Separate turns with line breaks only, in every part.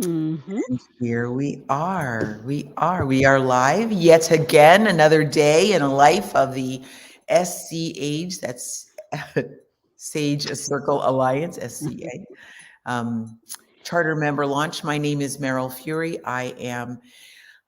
Hmm.
And here we are. We are live yet again, another day in a life of the SCH, that's Sage Circle Alliance, SCA. Um, Charter member launch. My name is Meryl Fury. I am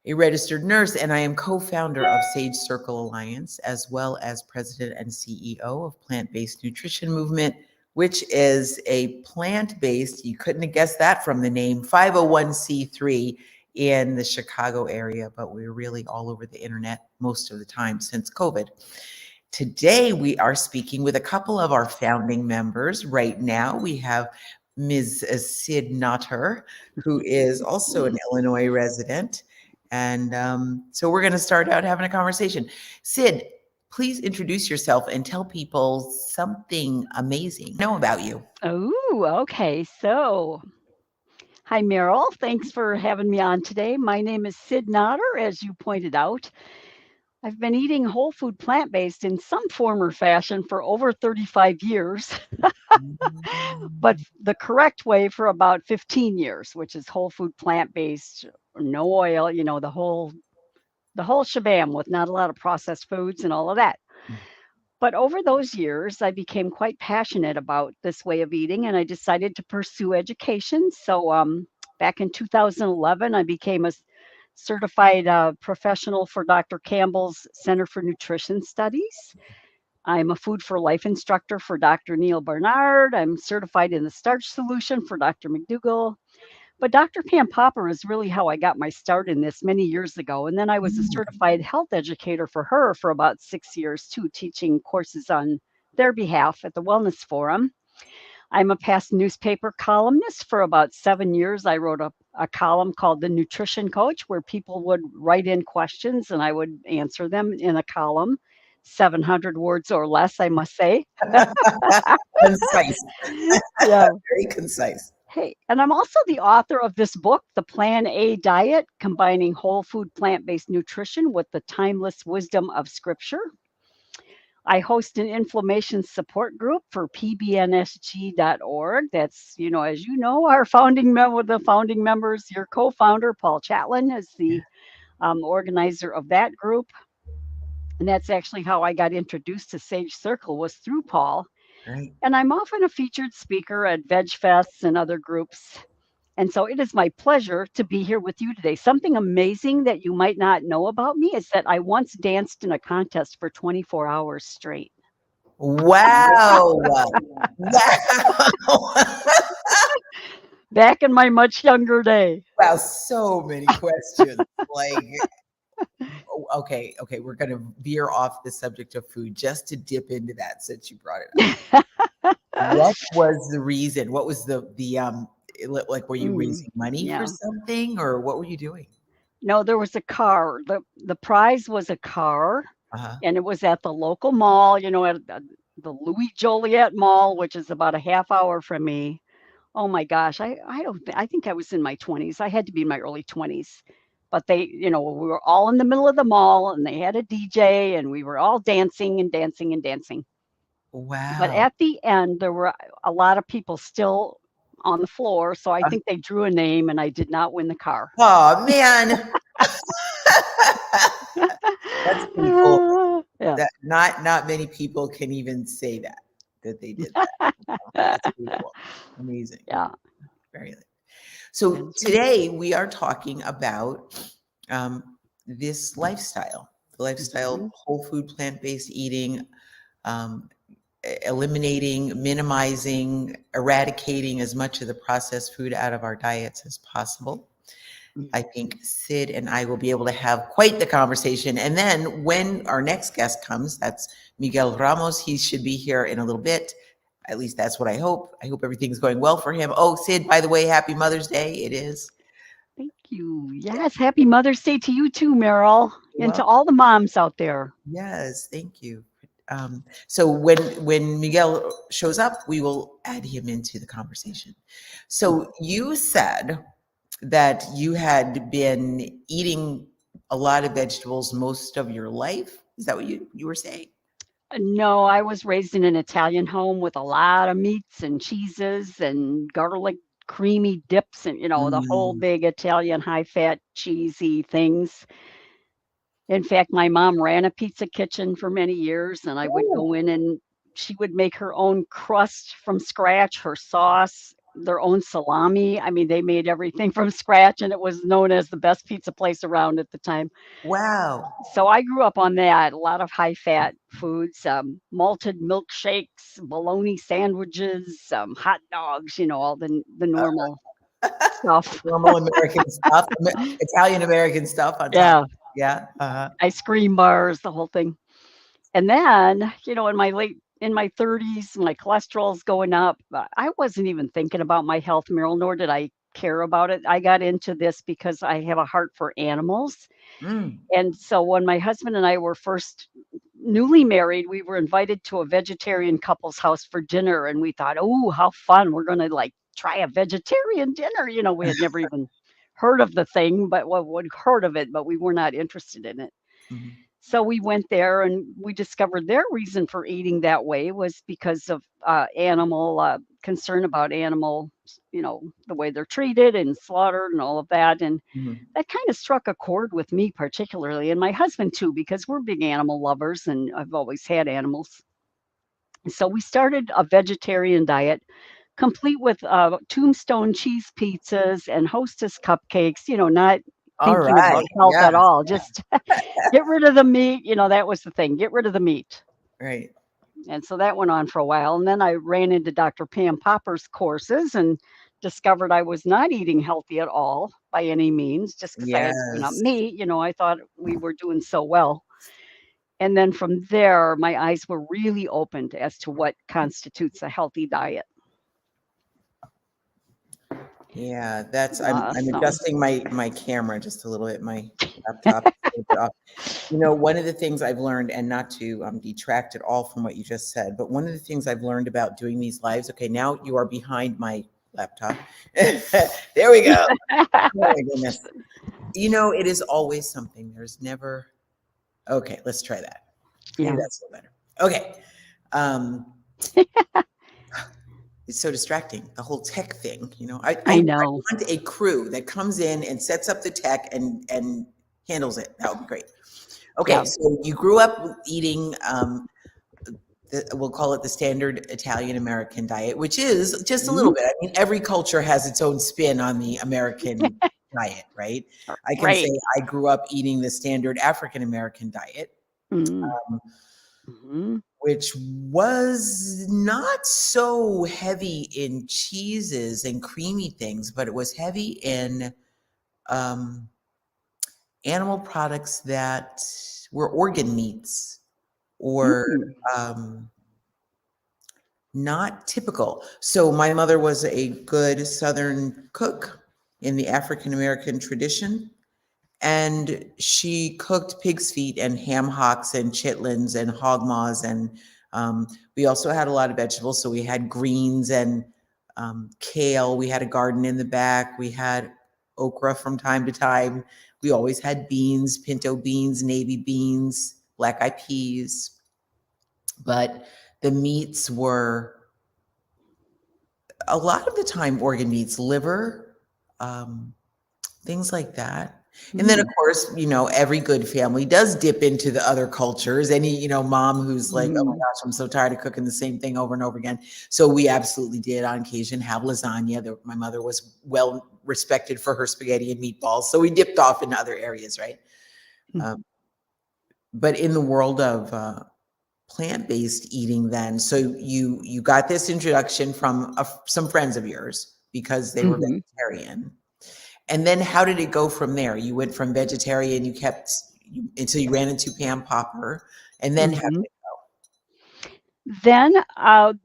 a registered nurse and I am co-founder of Sage Circle Alliance, as well as president and CEO of Plant-Based Nutrition Movement, which is a plant-based, you couldn't have guessed that from the name, 501c3 in the Chicago area, but we're really all over the internet most of the time since COVID. Today, we are speaking with a couple of our founding members. Right now, we have Ms. Sid Nutter, who is also an Illinois resident. And so we're going to start out having a conversation. Sid, please introduce yourself and tell people something amazing know about you.
Oh, okay. Hi, Meryl. Thanks for having me on today. My name is Sid Notter, as you pointed out. I've been eating whole food plant based in some form or fashion for over 35 years, but
Mm.
the correct way for about 15 years, which is whole food plant based, no oil, the whole shabam with not a lot of processed foods and all of that. But over those years, I became quite passionate about this way of eating and I decided to pursue education. Back in 2011, I became a certified professional for Dr. Campbell's Center for Nutrition Studies. I'm a food for life instructor for Dr. Neil Barnard. I'm certified in the starch solution for Dr. McDougall. But Dr. Pam Popper is really how I got my start in this many years ago. And then I was a certified health educator for her for about 6 years too, teaching courses on their behalf at the Wellness Forum. I'm a past newspaper columnist for about 7 years. I wrote a column called The Nutrition Coach, where people would write in questions and I would answer them in a column, 700 words or less, I must say.
Concise,
Yeah.
very concise.
Hey, and I'm also the author of this book, The Plan A Diet, combining whole food plant based nutrition with the timeless wisdom of scripture. I host an inflammation support group for pbnsg.org. That's, as you know, our founding member, the founding members, your co founder, Paul Chatlin, is the organizer of that group. And that's actually how I got introduced to Sage Circle was through Paul.
Right.
And I'm often a featured speaker at veg fests and other groups. And so it is my pleasure to be here with you today. Something amazing that you might not know about me is that I once danced in a contest for 24 hours straight.
Wow. Wow.
Back in my much younger day.
Wow, so many questions. Like, okay, we're gonna veer off the subject of food just to dip into that since you brought it up. What was the reason? What was like, were you
Mm,
raising money for
yeah.
something, or what were you doing?
No, there was a car. The prize was a car,
Uh-huh.
and it was at the local mall, at the Louis Joliet Mall, which is about a half hour from me. Oh my gosh, I don't I think I was in my 20s. I had to be in my early 20s. But we were all in the middle of the mall and they had a DJ and we were all dancing and dancing and dancing. But
Wow.
at the end there were a lot of people still on the floor, so I
Uh,
think they drew a name and I did not win the car.
oh man. That's pretty cool.
Yeah.
That not many people can even say that they did that. That's pretty cool. Amazing.
Yeah.
Very. So
And
today we are talking about this lifestyle, the lifestyle,
mhm.
whole food, plant-based eating, um, eliminating, minimizing, eradicating as much of the processed food out of our diets as possible. I think Sid and I will be able to have quite the conversation. And then when our next guest comes, that's Miguel Ramos. He should be here in a little bit. At least that's what I hope. I hope everything's going well for him. Oh, Sid, by the way, happy Mother's Day. It is.
Thank you. Yes, happy Mother's Day to you too, Meryl, and to
Well,
all the moms out there.
yes, thank you. So when Miguel shows up, we will add him into the conversation. So you said that you had been eating a lot of vegetables most of your life. Is that what you were saying?
No, I was raised in an Italian home with a lot of meats and cheeses and garlic creamy dips and, the whole
Mm.
big Italian high fat, cheesy things. In fact, my mom ran a pizza kitchen for many years, and I would
Ooh,
go in and she would make her own crust from scratch, her sauce, their own salami. I mean, they made everything from scratch, and it was known as the best pizza place around at the time.
wow.
So I grew up on that, a lot of high fat foods, malted milkshakes, bologna sandwiches, hot dogs, all the normal stuff.
Normal American stuff, Italian American stuff on top.
Yeah,
Yeah, uh-huh.
ice cream bars, the whole thing. And then, in my 30s, my cholesterol's going up. I wasn't even thinking about my health, Meryl, nor did I care about it. I got into this because I have a heart for animals.
Mm.
And so when my husband and I were first newly married, we were invited to a vegetarian couple's house for dinner. And we thought, oh, how fun. We're going to like try a vegetarian dinner. We had never even heard of the thing, but well, we'd heard of it, but we were not interested in it.
Mhm.
So we went there and we discovered their reason for eating that way was because of animal concern about animal, the way they're treated and slaughtered and all of that. And
Mhm.
that kind of struck a chord with me particularly and my husband too, because we're big animal lovers and I've always had animals. So we started a vegetarian diet, complete with tombstone cheese pizzas and hostess cupcakes, not thinking
Alright,
about health
yeah,
at all. Just get rid of the meat, that was the thing, get rid of the meat.
right.
And so that went on for a while. And then I ran into Dr. Pam Popper's courses and discovered I was not eating healthy at all by any means, just because I had given up
Yes.
meat. I thought we were doing so well. And then from there, my eyes were really opened as to what constitutes a healthy diet.
Yeah, that's I'm
So,
adjusting my camera just a little bit, my laptop is a little bit off. One of the things I've learned, and not to detract at all from what you just said, but one of the things I've learned about doing these lives. Okay, now you are behind my laptop. There we go. Oh my goodness. It is always something. There's never. Okay, let's try that. Maybe
yeah,
that's a little better. Okay. Um, it's so distracting, the whole tech thing. I
I know.
want a crew that comes in and sets up the tech and handles it. That would be great. Okay,
Yeah.
so you grew up eating, we'll call it the standard Italian American diet, which is just a little
Mhm.
bit. I mean, every culture has its own spin on the American diet, right? I can say
Right.
I grew up eating the standard African American diet,
Mm.
um,
Mhm.
which was not so heavy in cheeses and creamy things, but it was heavy in um, animal products that were organ meats or
Mm.
um, not typical. So my mother was a good Southern cook in the African American tradition, and she cooked pig's feet and ham hocks and chitlins and hog maws, and we also had a lot of vegetables. So we had greens and kale. We had a garden in the back. We had okra from time to time. We always had beans, pinto beans, navy beans, black eyed peas. But the meats were a lot of the time organ meats, liver, um, things like that. And then, of
Mm.
course, every good family does dip into the other cultures. Any, mom who's like, oh my
Mhm.
gosh, I'm so tired of cooking the same thing over and over again. So we absolutely did on occasion have lasagna. My mother was well respected for her spaghetti and meatballs. So we dipped off into other areas, right?
Mm.
Um, but in the world of plant-based eating then, so you got this introduction from some friends of yours because they were
Mhm.
vegetarian. And then how did it go from there? You went from vegetarian, you kept until you ran into Pam Popper, and then how
Mhm.
did
Then,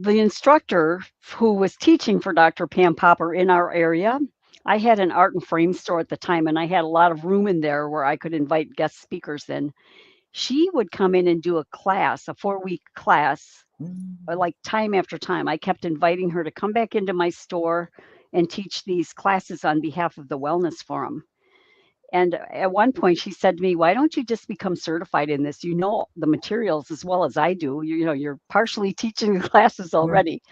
the instructor who was teaching for Dr. Pam Popper in our area, I had an art and frame store at the time, and I had a lot of room in there where I could invite guest speakers in. She would come in and do a class, a 4-week class,
it go?
like, time after time. I kept inviting her to come back into my store and teach these classes on behalf of the Wellness Forum. And at one point, she said to me, "Why don't you just become certified in this? You know the materials as well as I do. You're partially teaching the classes
Mm,
already."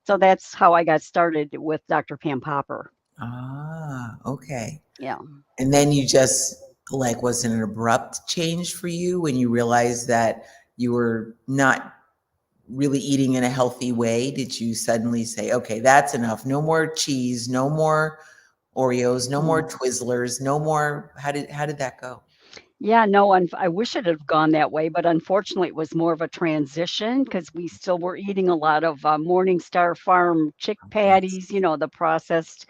So that's how I got started with Dr. Pam Popper.
Okay.
Yeah.
And then you just like, was it an abrupt change for you when you realized that you were not really eating in a healthy way? Did you suddenly say, okay, that's enough. No more cheese, no more Oreos, no more
Mm.
Twizzlers, no more. How did that go?
Yeah, no, I wish it had gone that way, but unfortunately, it was more of a transition because we still were eating a lot of Morningstar Farm chick
Yes.
patties, the processed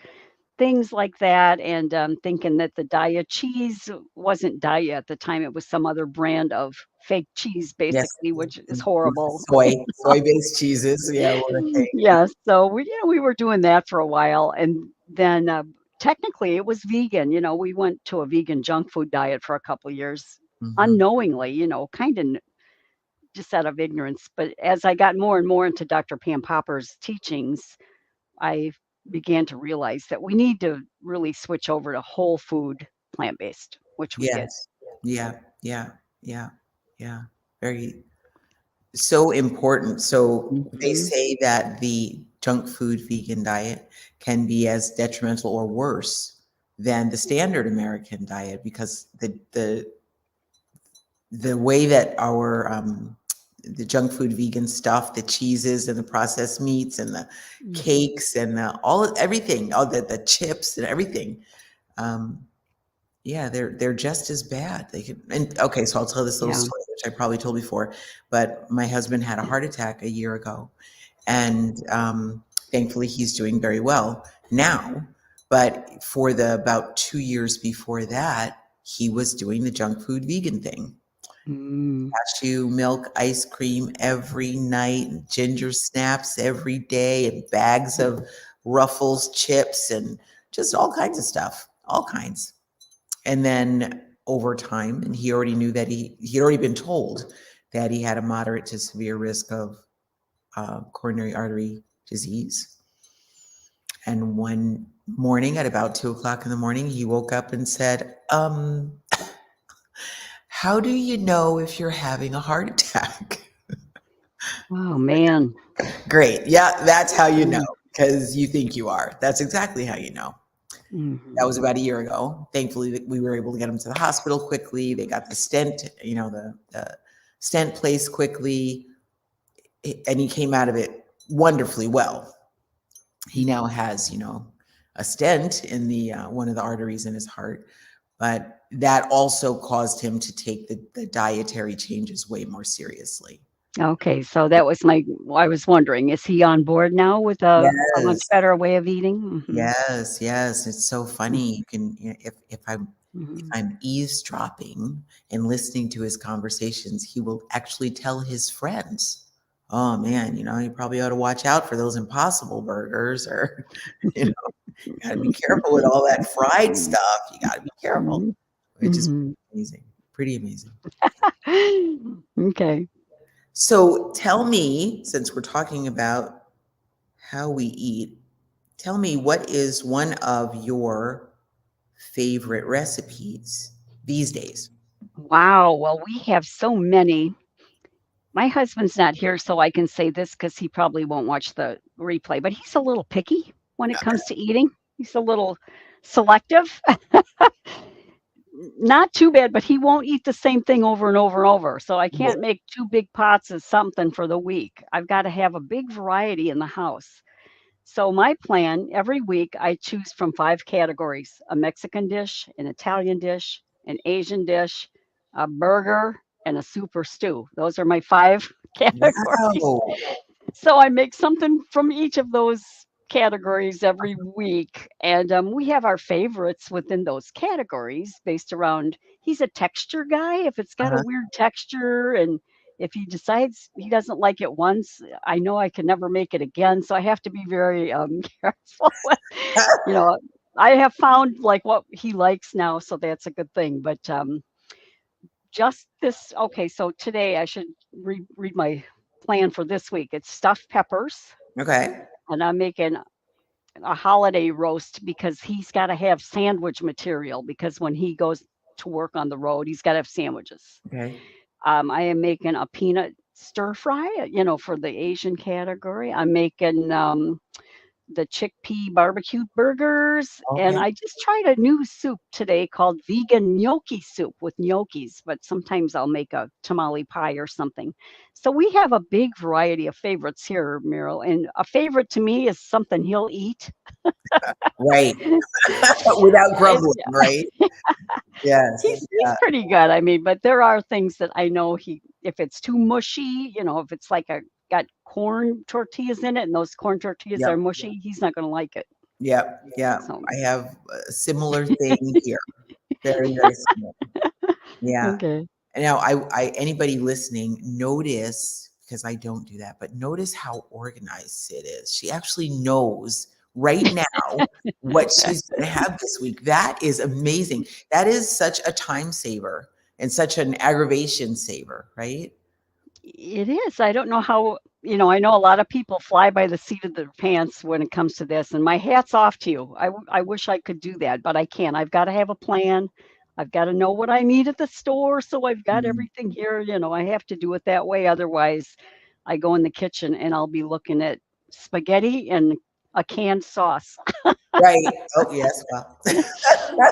things like that, and thinking that the Daiya cheese wasn't Daiya at the time. It was some other brand of fake cheese,
Yes.
basically, which is horrible.
Soy-based cheeses. Yeah, were a thing.
Yeah, so we were doing that for a while, and then technically it was vegan. We went to a vegan junk food diet for a couple years,
Mhm.
unknowingly, kind of just out of ignorance. But as I got more and more into Dr. Pam Popper's teachings, I began to realize that we need to really switch over to whole food, plant based, which we did.
Yes. Yeah. Yeah. Yeah. Yeah. Very so important. So they
Hmm.
say that the junk food vegan diet can be as detrimental or worse than the standard American diet because the way that our the junk food vegan stuff, the cheeses and the processed meats and the
Hmm.
cakes and everything, all the chips and everything. Um, yeah, they're just as bad. They can, and okay, so I'll tell this little
Yeah.
story, which I probably told before, but my husband had a heart attack a year ago, and thankfully he's doing very well now. But for the about 2 years before that, he was doing the junk food vegan thing.
Mm.
Cashew milk ice cream every night, and ginger snaps every day, and bags of Ruffles chips, and just all kinds of stuff, all kinds. And then over time, and he already knew that he'd already been told that he had a moderate to severe risk of coronary artery disease. And one morning at about 2 o'clock in the morning, he woke up and said, how do you know if you're having a heart attack?
Oh man.
Great. Yeah, that's how you know,
Mm.
because you think you are. That's exactly how you know. That
Hmm.
was about a year ago. Thankfully, we were able to get him to the hospital quickly. They got the stent, the stent placed quickly, and he came out of it wonderfully well. He now has, a stent in the one of the arteries in his heart, but that also caused him to take the dietary changes way more seriously.
Okay, so that was I was wondering, is he on board now with a much
Yes.
better way of eating? Hmm.
Yes, yes, it's so funny. You can, if
Hmm.
I'm eavesdropping and listening to his conversations, he will actually tell his friends, "Oh man, you probably ought to watch out for those Impossible burgers, or you know, you got to be careful with all that fried stuff. You got to be careful,"
Hmm.
which is
Hmm.
amazing, pretty amazing.
Okay.
So tell me, since we're talking about how we eat, tell me what is one of your favorite recipes these days?
Wow. Well, we have so many. My husband's not here, so I can say this because he probably won't watch the replay, but he's a little picky when it comes to eating. He's a little selective. Not too bad, but he won't eat the same thing over and over and over. So I
Yeah.
can't make two big pots of something for the week. I've got to have a big variety in the house. So my plan every week, I choose from five categories: a Mexican dish, an Italian dish, an Asian dish, a burger, and a soup or stew. Those are my five categories.
Wow.
So I make something from each of those categories every week. And we have our favorites within those categories based around he's a texture guy. If it's got a
Uh-huh.
weird texture and if he decides he doesn't like it once, I know I can never make it again. So I have to be very careful. you know, I have found like what he likes now. So that's a good thing. But just this, okay, so today I should read my plan for this week. It's stuffed peppers,
Okay.
and I'm making a holiday roast because he's got to have sandwich material because when he goes to work on the road, he's got to have sandwiches.
Okay.
I am making a peanut stir fry, for the Asian category. I'm making the chickpea barbecued burgers, and
Okay.
I just tried a new soup today called vegan gnocchi soup with gnocchis, but sometimes I'll make a tamale pie or something. So we have a big variety of favorites here, Meryl, and a favorite to me is something he'll eat.
Right. Without
And
grumbling, right? Yes.
he's pretty good. I mean, but there are things that I know if it's too mushy, if it's like a got corn tortillas in it and those corn tortillas
Yep.
are mushy, he's not going to like it.
Yep. Yeah.
So,
I have a similar thing here. Very, very similar. Yeah.
okay.
And now anybody listening, notice, because I don't do that, but notice how organized Sid is. She actually knows right now what she's going to have this week. That is amazing. That is such a time saver and such an aggravation saver, right?
It is. I don't know how, I know a lot of people fly by the seat of their pants when it comes to this, and my hat's off to you. I wish I could do that, but I can't. I've got to have a plan. I've got to know what I need at the store, so I've got
Mhm.
everything here. I have to do it that way. Otherwise, I go in the kitchen and I'll be looking at spaghetti and a canned sauce.
Right. Oh, yes. Well,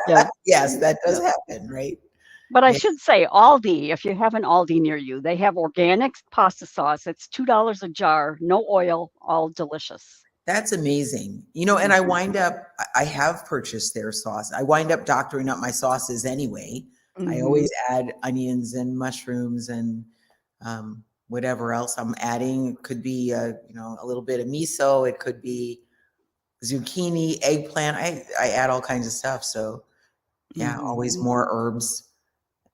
Yeah.
yes, that does
Yeah.
happen, right?
But I
Yeah.
should say Aldi, if you have an Aldi near you, they have organic pasta sauce. It's $2 a jar, no oil, all delicious.
That's amazing. And I
Mhm.
wind up, I have purchased their sauce. I wind up doctoring up my sauces anyway. I
Mhm.
always add onions and mushrooms and whatever else I'm adding. It could be, a little bit of miso. It could be zucchini, eggplant. I add all kinds of stuff. So yeah, always
Mhm.
more herbs.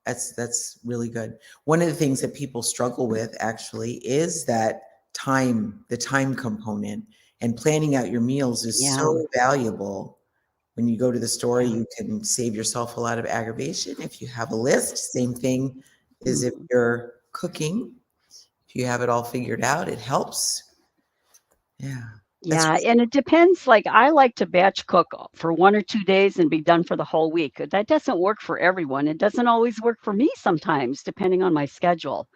That's really good. One of the things that people struggle with actually is that the time component, and planning out your meals is
Yeah.
so valuable. When you go to the store,
Yeah.
you can save yourself a lot of aggravation if you have a list. Same thing is if
Mhm.
you're cooking. If you have it all figured out, it helps. Yeah. That's
Yeah, and it depends. Like, I like to batch cook for 1 or 2 days and be done for the whole week. That doesn't work for everyone. It doesn't always work for me sometimes, depending on my schedule.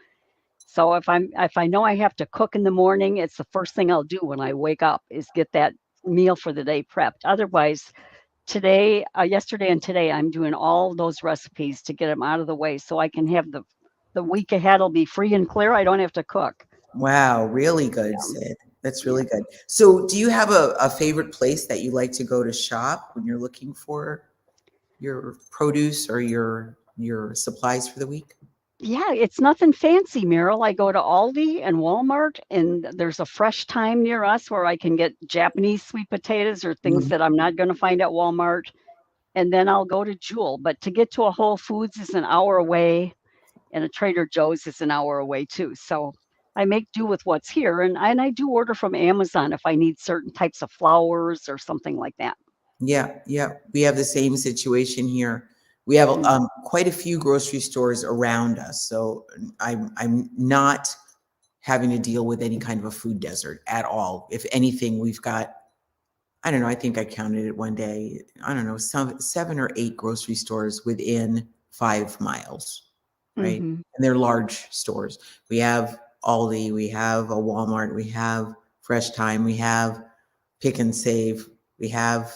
So if I know I have to cook in the morning, it's the first thing I'll do when I wake up is get that meal for the day prepped. Otherwise, yesterday and today, I'm doing all those recipes to get them out of the way so I can have the week ahead will be free and clear. I don't have to cook.
wow, really good,
Yeah.
Sid. That's
Yeah.
really good. So, do you have a favorite place that you like to go to shop when you're looking for your produce or your supplies for the week?
Yeah, it's nothing fancy, Meryl. I go to Aldi and Walmart, and there's a fresh time near us where I can get Japanese sweet potatoes or things
Mhm.
that I'm not going to find at Walmart. And then I'll go to Jewel. But to get to a Whole Foods is an hour away, and a Trader Joe's is an hour away too. So I make do with what's here, and I do order from Amazon if I need certain types of flowers or something like that.
Yeah, yeah. We have the same situation here. We have
Mm,
quite a few grocery stores around us, so I'm not having to deal with any kind of a food desert at all. If anything, we've got, I don't know, I think I counted it one day. I don't know, some 7 or 8 grocery stores within 5 miles, right?
mhm,
And they're large stores. We have Aldi, we have a Walmart, we have Fresh Time, we have Pick and Save, we have,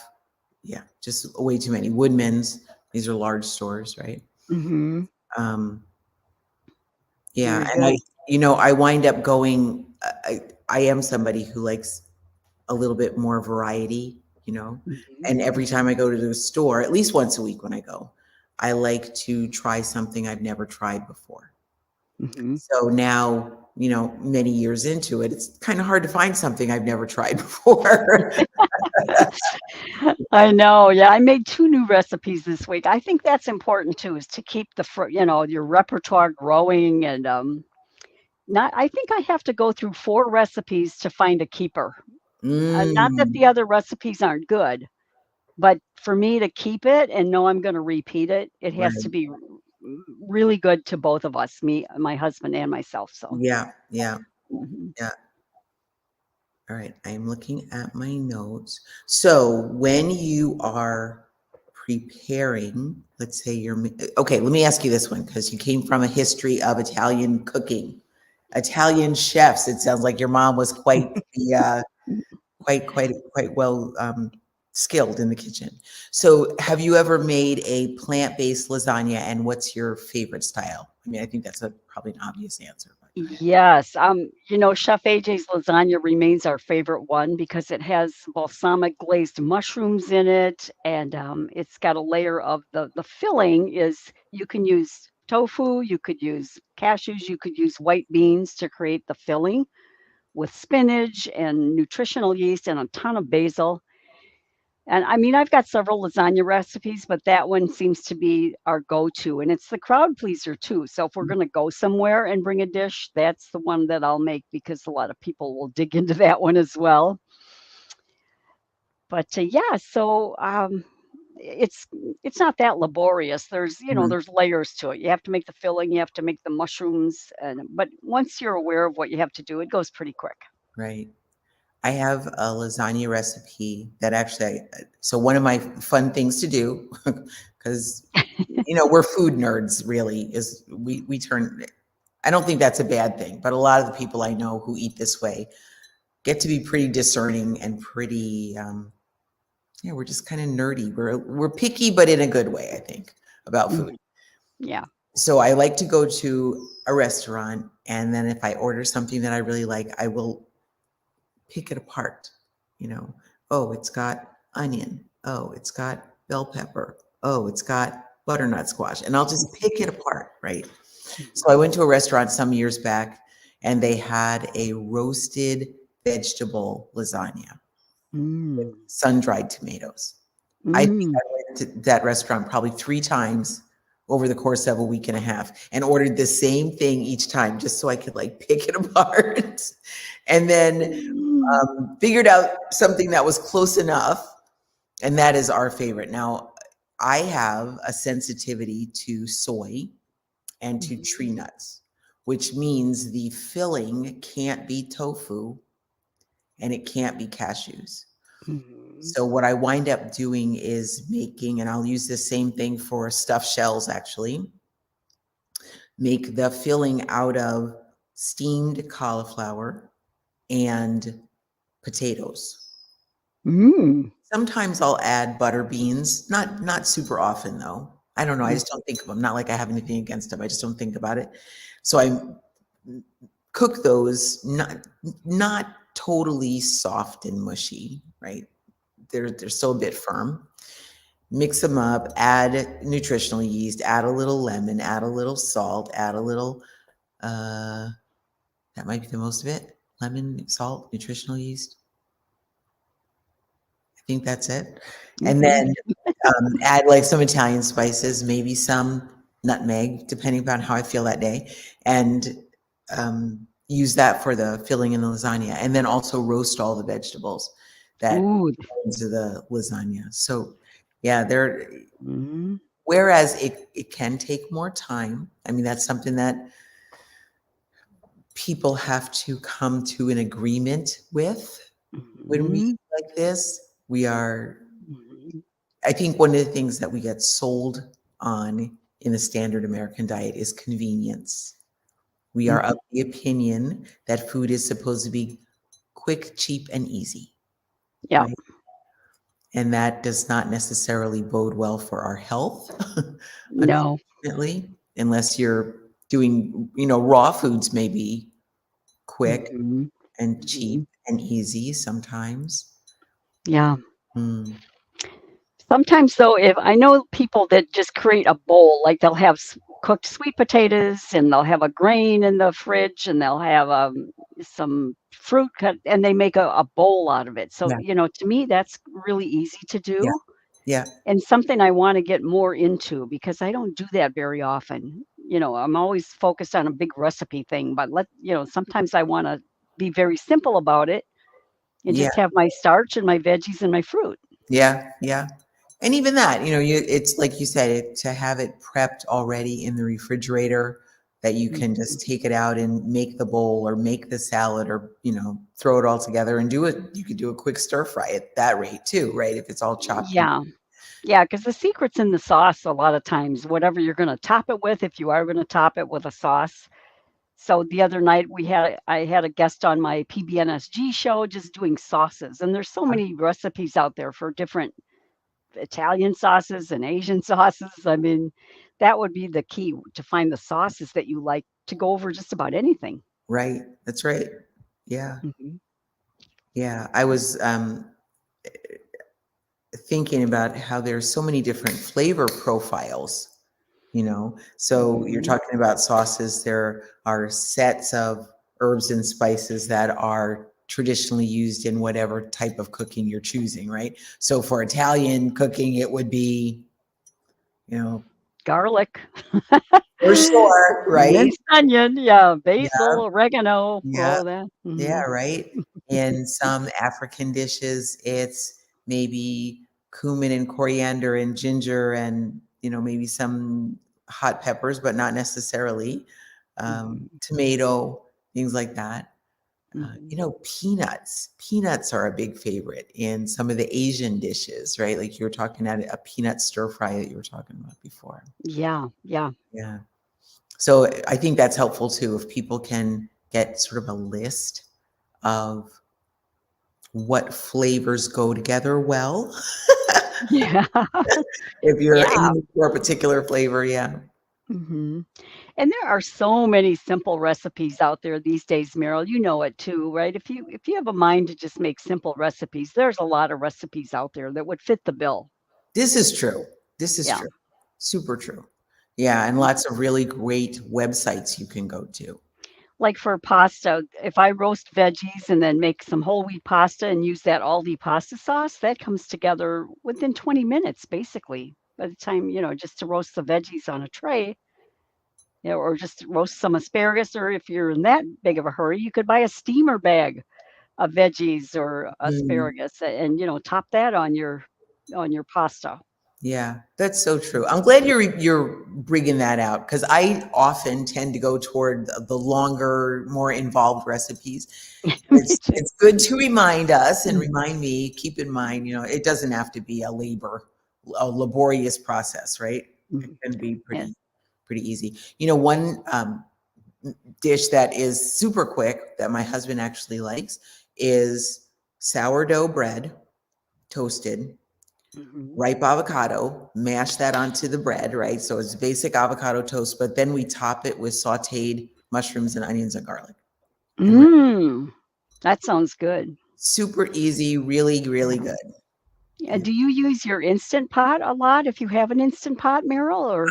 yeah, just way too many. Woodman's, these are large stores, right?
mhm.
Um, yeah,
Very
and
good.
I wind up going. I am somebody who likes a little bit more variety,
Mhm,
and every time I go to the store, at least once a week when I go, I like to try something I've never tried before.
mhm.
So now, many years into it, it's kind of hard to find something I've never tried before.
I know. Yeah, I made 2 new recipes this week. I think that's important too, is to keep your repertoire growing and not I think I have to go through 4 recipes to find a keeper. Not that the
Mm,
other recipes aren't good, but for me to keep it and know I'm going to repeat it, it has to
right.
be really good to both of us, me, my husband, and myself. So,
Yeah, yeah,
mhm.
yeah. All right, I'm looking at my notes. So when you are preparing, let's say okay, let me ask you this one because you came from a history of Italian cooking. Italian chefs. It sounds like your mom was quite the quite well skilled in the kitchen. So, have you ever made a plant-based lasagna, and what's your favorite style? I mean, I think that's a probably an obvious answer, but go ahead.
Yes, Chef AJ's lasagna remains our favorite one because it has balsamic glazed mushrooms in it, and it's got a layer of the filling is you can use tofu, you could use cashews, you could use white beans to create the filling with spinach and nutritional yeast and a ton of basil. And I mean, I've got several lasagna recipes, but that one seems to be our go-to, and it's the crowd pleaser too. So if we're going to go somewhere and bring a dish, that's the one that I'll make because a lot of people will dig into that one as well. But yeah, so it's it's not that laborious.
Mhm.
There's layers to it. You have to make the filling, you have to make the mushrooms, and but once you're aware of what you have to do, it goes pretty quick.
Right. I have a lasagna recipe that actually, so one of my fun things to do, because we're food nerds. Really, is we turn. I don't think that's a bad thing, but a lot of the people I know who eat this way get to be pretty discerning and pretty. Yeah, we're just kind of nerdy. We're picky, but in a good way, I think, about food.
Mhm. Yeah.
So I like to go to a restaurant, and then if I order something that I really like, I will pick it apart. You know, oh, it's got onion. Oh, it's got bell pepper. Oh, it's got butternut squash. And I'll just pick it apart, right? So I
Mhm.
went to a restaurant some years back and they had a roasted vegetable lasagna,
Mm.
sun-dried tomatoes. I think
Mm.
I went to that restaurant probably 3 times over the course of a week and a half and ordered the same thing each time just so I could like pick it apart. And then
Mm.
figured out something that was close enough, and that is our favorite. Now, I have a sensitivity to soy and to
Mhm.
tree nuts, which means the filling can't be tofu and it can't be cashews.
Mhm.
So what I wind up doing is making, and I'll use the same thing for stuffed shells actually, make the filling out of steamed cauliflower and potatoes.
Mm.
Sometimes I'll add butter beans, not super often though. I don't know, I
Mm.
just don't think of them. Not like I have anything against them, I just don't think about it. So I cook those, not totally soft and mushy, right? They're still a bit firm. Mix them up, add nutritional yeast, add a little lemon, add a little salt, add a little, uh, that might be the most of it. Lemon, salt, nutritional yeast. I think that's it. And
Mhm.
then add like some Italian spices, maybe some nutmeg, depending upon how I feel that day, and use that for the filling in the lasagna. And then also roast all the vegetables that
Ooh.
go into the lasagna. So, yeah, there.
Mhm.
Whereas it can take more time. I mean, that's something that people have to come to an agreement with when we
Mhm.
eat like this. We are
Mhm.
I think one of the things that we get sold on in the standard American diet is convenience. We are of
Mhm.
the opinion that food is supposed to be quick, cheap, and easy,
Yeah.
right? And that does not necessarily bode well for our health,
No.
unfortunately, unless you're doing, raw foods may be quick
Mhm.
and cheap
Mhm.
and easy sometimes.
Yeah.
Mm,
Sometimes though, if I know people that just create a bowl, like they'll have cooked sweet potatoes and they'll have a grain in the fridge and they'll have some fruit cut and they make a bowl out of it. So,
yeah,
to me, that's really easy to
yeah,
do
yeah,
and something I want to get more into because I don't do that very often. I'm always focused on a big recipe thing, but sometimes I want to be very simple about it and
yeah.
just have my starch and my veggies and my fruit.
Yeah, yeah. And even that, it's like you said, to have it prepped already in the refrigerator that you can
Mhm.
just take it out and make the bowl or make the salad or, throw it all together and do it. You could do a quick stir fry at that rate too, right? If it's all chopped in.
Yeah. Yeah, because the secret's in the sauce a lot of times, whatever you're gonna top it with, if you are gonna top it with a sauce. So the other night I had a guest on my PBNSG show just doing sauces, and there's so many recipes out there for different Italian sauces and Asian sauces. I mean, that would be the key to find the sauces that you like to go over just about anything.
Right. That's right. Yeah.
Mhm.
Yeah. I was thinking about how there's so many different flavor profiles, you know. So you're
Mhm.
talking about sauces. There are sets of herbs and spices that are traditionally used in whatever type of cooking you're choosing, right? So for Italian cooking, it would be, you know,
Garlic,
for sure, right?
minced onion, yeah,
Yeah,
basil, oregano,
yeah.
all of that.
Yeah,
Mhm.
right? In some African dishes, it's maybe cumin and coriander and ginger and, maybe some hot peppers, but not necessarily,
Mhm.
tomato, things like that.
Mhm.
Peanuts. Peanuts are a big favorite in some of the Asian dishes, right? Like you were talking about a peanut stir fry that you were talking about before.
Yeah, yeah.
Yeah. So I think that's helpful too, if people can get sort of a list of what flavors go together well.
Yeah.
If you're
Yeah.
aiming for a particular flavor, yeah.
Mhm. And there are so many simple recipes out there these days, Meryl. You know it too, right? If you have a mind to just make simple recipes, there's a lot of recipes out there that would fit the bill.
This is true. This is
Yeah.
true. Super true. Yeah, and lots of really great websites you can go to.
Like for pasta, if I roast veggies and then make some whole wheat pasta and use that Aldi pasta sauce, that comes together within 20 minutes, basically. By the time, just to roast the veggies on a tray, or just roast some asparagus, or if you're in that big of a hurry, you could buy a steamer bag of veggies or
Mm,
asparagus and, top that on your pasta.
yeah, that's so true. I'm glad you're bringing that out because I often tend to go toward the longer, more involved recipes.
Me too.
It's good to remind us and
Mm,
remind me, keep in mind, it doesn't have to be a laborious process, right? It
mhm.
can be
Yes.
pretty easy. One dish that is super quick that my husband actually likes is sourdough bread, toasted,
Mhm.
ripe avocado, mash that onto the bread, right? So it's basic avocado toast, but then we top it with sauteed mushrooms and onions and garlic. And
Mm, that sounds good.
super easy, really, really
Yeah.
good.
Yeah,
Yeah.
do you use your Instant Pot a lot if you have an Instant Pot, Meryl, or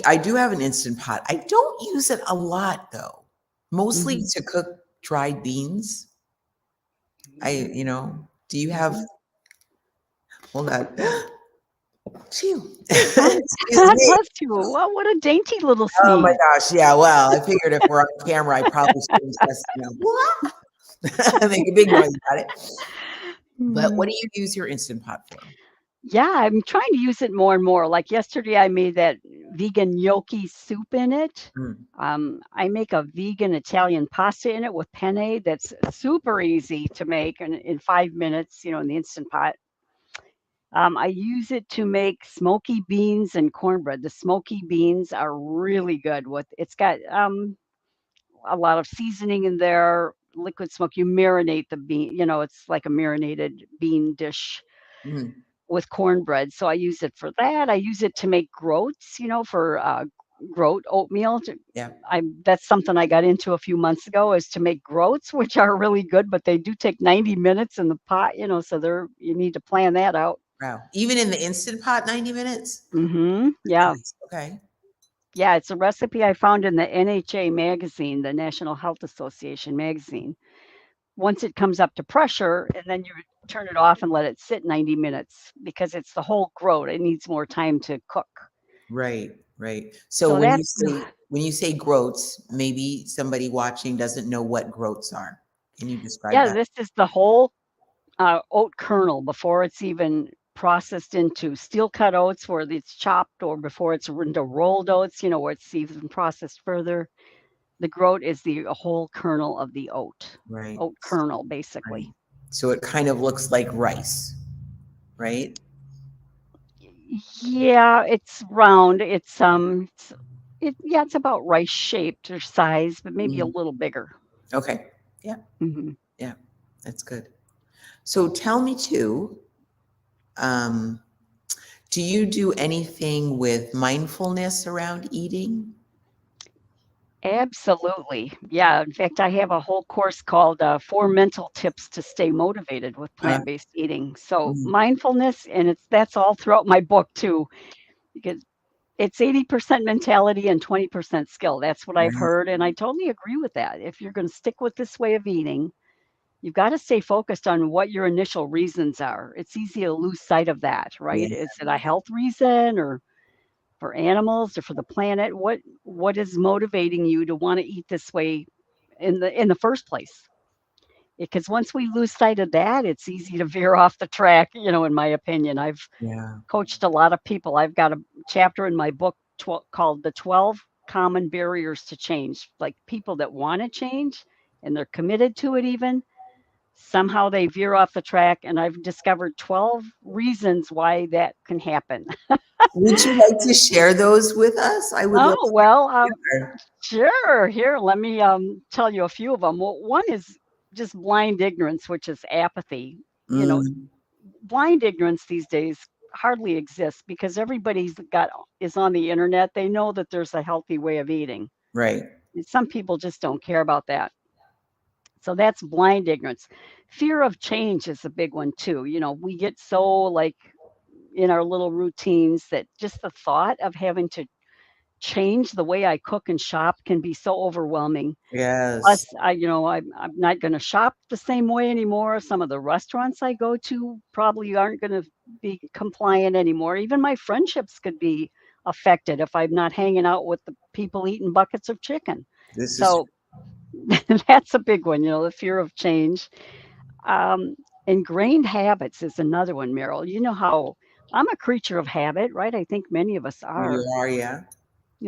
I do have an instant pot. I don't use it a lot though, mostly
Mhm,
to cook dried beans.
mhm,
Do you have,
mhm.
hold on. Phew.
Oh,
Excuse me.
bless you. Well, what a dainty little
Oh my
sneeze.
gosh. Yeah. Well, I figured if we're on camera, I probably shouldn't just, make a big noise about it. But what
Mm.
do you use your instant pot for?
Yeah, I'm trying to use it more and more. Like yesterday, I made that vegan gnocchi soup in it.
Mm,
I make a vegan Italian pasta in it with penne that's super easy to make in 5 minutes, in the Instant Pot. I use it to make smoky beans and cornbread. The smoky beans are really good with it's got a lot of seasoning in there, liquid smoke. You marinate the bean, it's like a marinated bean dish
mm,
with cornbread. So I use it for that. I use it to make groats, for groat oatmeal.
yeah.
That's something I got into a few months ago is to make groats, which are really good, but they do take 90 minutes in the pot, so you need to plan that out.
Wow. Even in the instant pot, 90 minutes?
Yeah.
Nice. Okay.
Yeah, it's a recipe I found in the NHA magazine, the National Health Association magazine. Once it comes up to pressure, and then you turn it off and let it sit 90 minutes because it's the whole groat. It needs more time to cook.
Right, right. So
So that's
when you say groats, maybe somebody watching doesn't know what groats are. Can you describe
yeah,
that?
this is the whole oat kernel before it's even processed into steel cut oats where it's chopped or before it's into rolled oats, where it's even processed further. The groat is the whole kernel of the
Right,
oat kernel,
right.
basically.
So it kind of looks like rice, right?
Yeah, it's round. Yeah, it's about rice shaped or size, but maybe a
Mm,
little bigger.
okay. Yeah.
Hmm.
Yeah. That's good. So tell me too, um, do you do anything with mindfulness around eating?
Absolutely. Yeah. In fact, I have a whole course called Four Mental Tips to Stay Motivated with
Uh,
Plant-Based Eating. So
mm,
mindfulness, and that's all throughout my book too, because it's 80% mentality and 20% skill. That's what I've
right.
heard, and I totally agree with that. If you're going to stick with this way of eating, you've got to stay focused on what your initial reasons are. It's easy to lose sight of that, right?
Yeah.
Is it a health reason or for animals or for the planet? What is motivating you to want to eat this way in the first place? Because once we lose sight of that, it's easy to veer off the track, in my opinion. I've
Yeah.
coached a lot of people. I've got a chapter in my book called The 12 Common Barriers to Change. Like people that want to change and they're committed to it, even somehow they veer off the track. And I've discovered 12 reasons why that can happen.
Would you like to share those with us? I would love
Oh,
to
well,
hear.
sure. Here, let me tell you a few of them. Well, one is just blind ignorance, which is apathy. You know,
Mm,
blind ignorance these days hardly exists because everybody's got is on the internet. They know that there's a healthy way of eating.
right.
And some people just don't care about that. So that's blind ignorance. Fear of change is a big one too. We get so like in our little routines that just the thought of having to change the way I cook and shop can be so overwhelming.
Yes.
Plus, I'm not gonna shop the same way anymore. Some of the restaurants I go to probably aren't gonna be compliant anymore. Even my friendships could be affected if I'm not hanging out with the people eating buckets of chicken.
This is
So that's a big one, the fear of change. Um, Ingrained habits is another one, Meryl. You know how I'm a creature of habit, right? I think many of us
you
are.
are, yeah.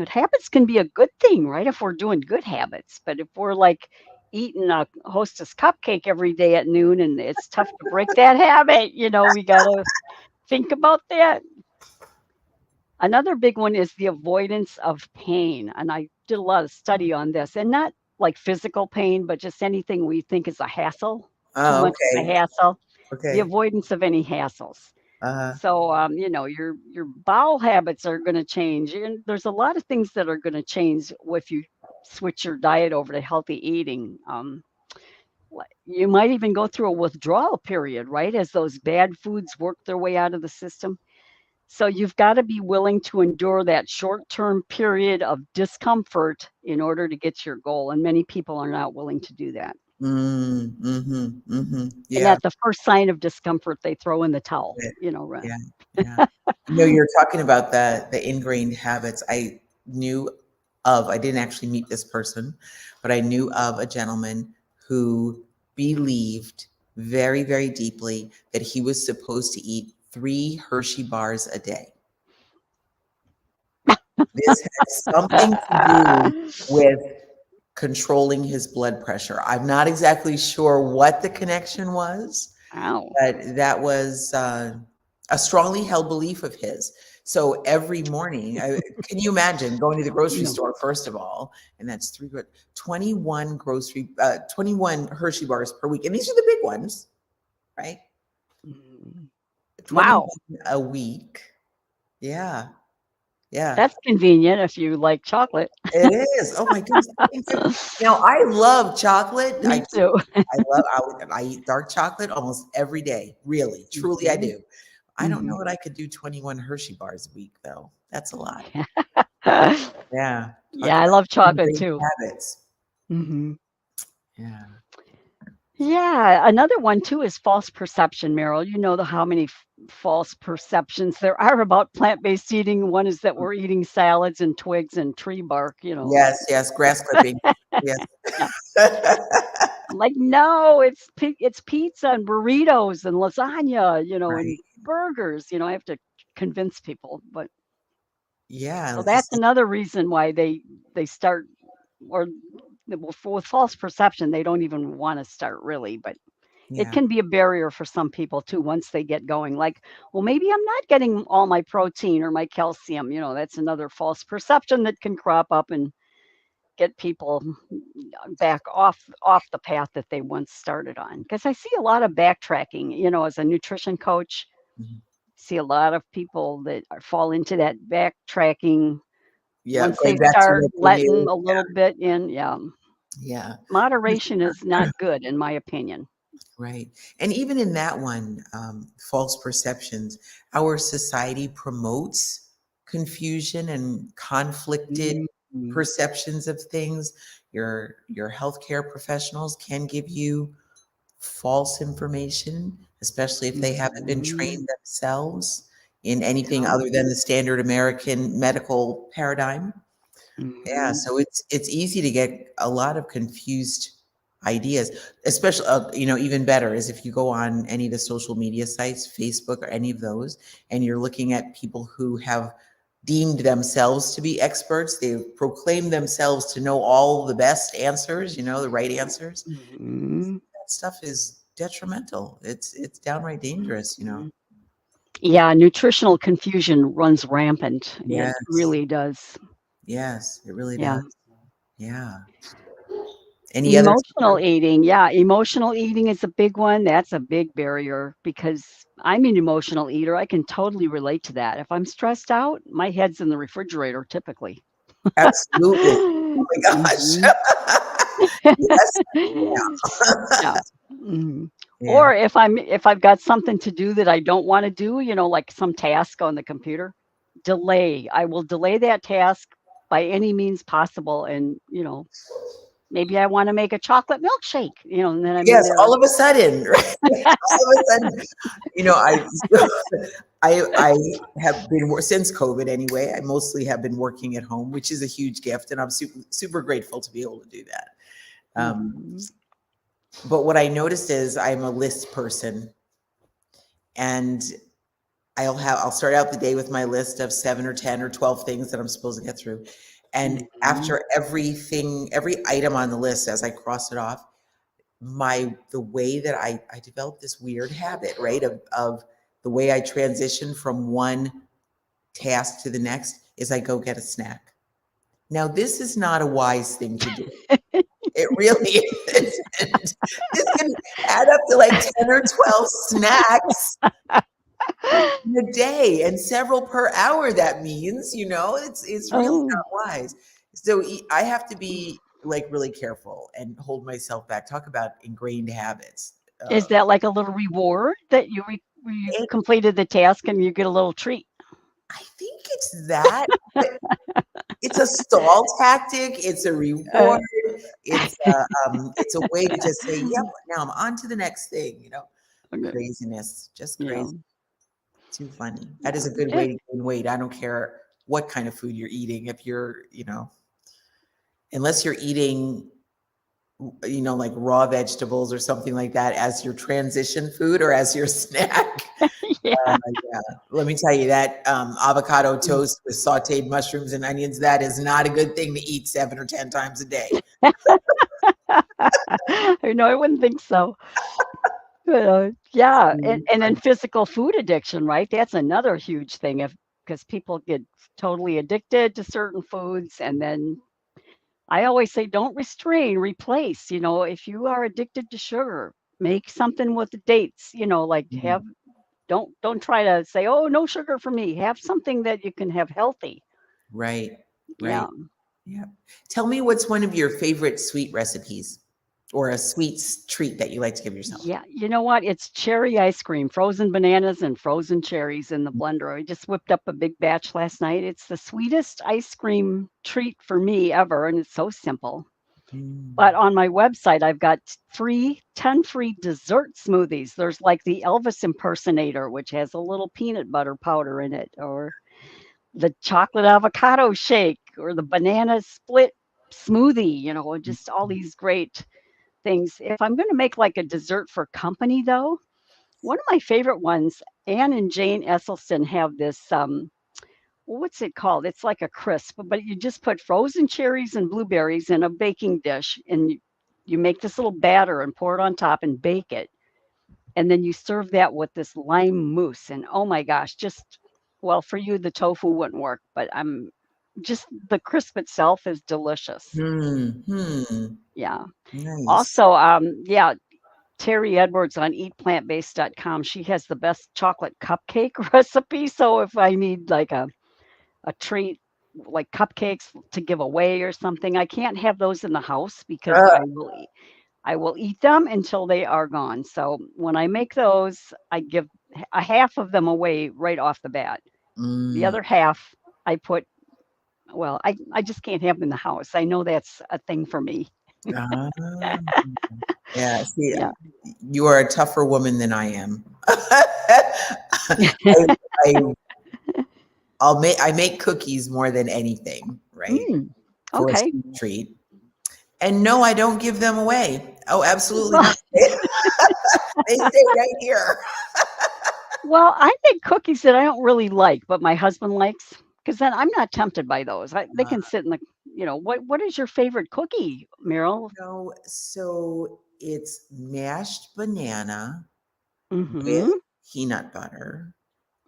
Habits can be a good thing, right? If we're doing good habits, but if we're like eating a Hostess cupcake every day at noon and it's tough to break that habit, we got to think about that. Another big one is the avoidance of pain. And I did a lot of study on this and not like physical pain, but just anything we think is a hassle, too
Oh,
much of a
okay.
hassle, the
Okay.
avoidance of any hassles.
Uh,
So, your bowel habits are going to change, and there's a lot of things that are going to change if you switch your diet over to healthy eating. You might even go through a withdrawal period, right, as those bad foods work their way out of the system. So you've got to be willing to endure that short-term period of discomfort in order to get your goal, and many people are not willing to do that. And
yeah.
at the first sign of discomfort, they throw in the towel.
Yeah.
Right?
Yeah. Yeah. You're talking about the ingrained habits. I knew of, I didn't actually meet this person, but I knew of a gentleman who believed very, very deeply that he was supposed to eat 3 Hershey bars a day. This had something to do with controlling his blood pressure. I'm not exactly sure what the connection was,
Wow.
but that was a strongly held belief of his. So every morning, can you imagine going to the grocery
No.
store, first of all, and that's 21 Hershey bars per week. And these are the big ones, right?
Mm. Wow.
21 a week. Yeah. Yeah.
That's convenient if you like chocolate.
It is. Oh my goodness. Now I love chocolate.
Me too.
I eat dark chocolate almost every day. Really, truly I
Mhm,
do. I don't know
mhm.
that I could do 21 Hershey bars a week though. That's a lot.
Yeah.
Yeah. Talk
Yeah, I
about
love chocolate
ingrained
too.
habits.
Mhm.
Yeah.
Yeah, another one too is false perception, Meryl. You know how many false perceptions there are about plant-based eating. One is that we're eating salads and twigs and tree bark,
Yes, yes, grass clipping. Yes.
Yeah. I'm like, no, it's pizza and burritos and lasagna, and
Right.
burgers. I have to convince people, but
Yeah.
so
This
that's
is
another reason why they start or with false perception, they don't even want to start really, but It
Yeah.
can be a barrier for some people too once they get going. Like, well, maybe I'm not getting all my protein or my calcium. That's another false perception that can crop up and get people back off the path that they once started on. Because I see a lot of backtracking. As a nutrition coach,
Mhm.
see a lot of people that fall into that backtracking
Yeah.
once they
Going back to
start
what they
letting
knew.
a little bit in. Yeah,
Yeah.
moderation is not good, in my opinion.
Right. And even in that one, false perceptions, our society promotes confusion and conflicted
Mhm.
perceptions of things. Your healthcare professionals can give you false information, especially if they haven't been
Mhm.
trained themselves in anything
Yeah.
other than the standard American medical paradigm. Yeah,
Mhm.
so it's easy to get a lot of confused ideas, especially even better is if you go on any of the social media sites, Facebook or any of those, and you're looking at people who have deemed themselves to be experts. They proclaim themselves to know all the best answers, the right answers.
Mhm.
That stuff is detrimental. It's downright dangerous.
Mhm. Yeah, nutritional confusion runs rampant. It
Yes.
really does.
Yes, it really
Yeah.
does. Yeah. Any other
Emotional eating. Yeah, emotional eating is a big one. That's a big barrier because I'm an emotional eater. I can totally relate to that. If I'm stressed out, my head's in the refrigerator typically.
absolutely. Oh my
Mhm.
gosh. Yes.
Yeah. Mhm.
Yeah.
Or if I've got something to do that I don't wanna do, like some task on the computer, delay. I will delay that task by any means possible, and, maybe I wanna make a chocolate milkshake, and then I'm in
Yes,
there.
all of a sudden, right? All of a sudden, I I have been since COVID anyway. I mostly have been working at home, which is a huge gift, and I'm super grateful to be able to do that. Um,
Mhm.
but what I noticed is I'm a list person, and I'll start out the day with my list of 7 or 10 or 12 things that I'm supposed to get through. And
Mhm.
after every item on the list, as I cross it off, the way that I developed this weird habit, right? Of the way I transition from one task to the next is I go get a snack. Now, this is not a wise thing to do. It really isn't. This can add up to like 10 or 12 snacks in a day and several per hour. That means, it's really
Oh.
not wise. So I have to be like really careful and hold myself back. Talk about ingrained habits.
Is that like a little reward that you
It,
completed the task and you get a little treat?
I think it's that, but it's a stall tactic. It's a
Uh,
reward. It's a way to just say, "Yep, now I'm on to the next thing."
okay.
Craziness, just
Yeah.
crazy. Too funny. That
Yeah.
is a good way
It
to gain weight. I don't care what kind of food you're eating. If unless you're eating, like raw vegetables or something like that as your transition food or as your snack.
yeah.
Yeah. Let me tell you that avocado toast with sauteed mushrooms and onions, that is not a good thing to eat 7 or 10 times a day.
I wouldn't think so. Yeah, and
Mm,
and then physical food addiction, right? That's another huge thing if because people get totally addicted to certain foods, and then I always say don't restrain, replace. If you are addicted to sugar, make something with the dates, like
mm,
have don't try to say, "Oh, no sugar for me." Have something that you can have healthy.
right,
Yeah.
right. Yeah. Tell me what's one of your favorite sweet recipes or a sweet treat that you like to give yourself?
Yeah, you know what? It's cherry ice cream, frozen bananas and frozen cherries in the blender. I just whipped up a big batch last night. It's the sweetest ice cream treat for me ever, and it's so simple. But
Mm,
on my website, I've got 10 free dessert smoothies. There's like the Elvis impersonator, which has a little peanut butter powder in it, or the chocolate avocado shake, or the banana split smoothie, just all these great things. If I'm going to make like a dessert for company, though, one of my favorite ones, Anne and Jane Esselstyn have this. What's it called? It's like a crisp, but you just put frozen cherries and blueberries in a baking dish, and you make this little batter and pour it on top and bake it. and then you serve that with this lime mousse, and oh my gosh, just well, for you the tofu wouldn't work, but I'm just the crisp itself is delicious.
Hmm.
Yeah.
Nice.
Also, yeah, Terry Edwards on eatplantbased.com, she has the best chocolate cupcake recipe. So if I need like a treat, like cupcakes to give away or something, I can't have those in the house because
Uh,
I will eat them until they are gone. So when I make those, I give a half of them away right off the bat. The
mm,
other half I put, well, I just can't have them in the house. I know that's a thing for me.
ah, yeah. See,
Yeah.
you are a tougher woman than I am. I I make cookies more than anything, right?
Mm,
For a
okay.
sweet treat. And no, I don't give them away. Oh, absolutely
Well,
not. They stay right here.
well, I make cookies that I don't really like, but my husband likes, because then I'm not tempted by those. They
Uh,
can sit in the, what is your favorite cookie, Meryl?
no, so it's mashed banana with
Mm-hmm.
peanut butter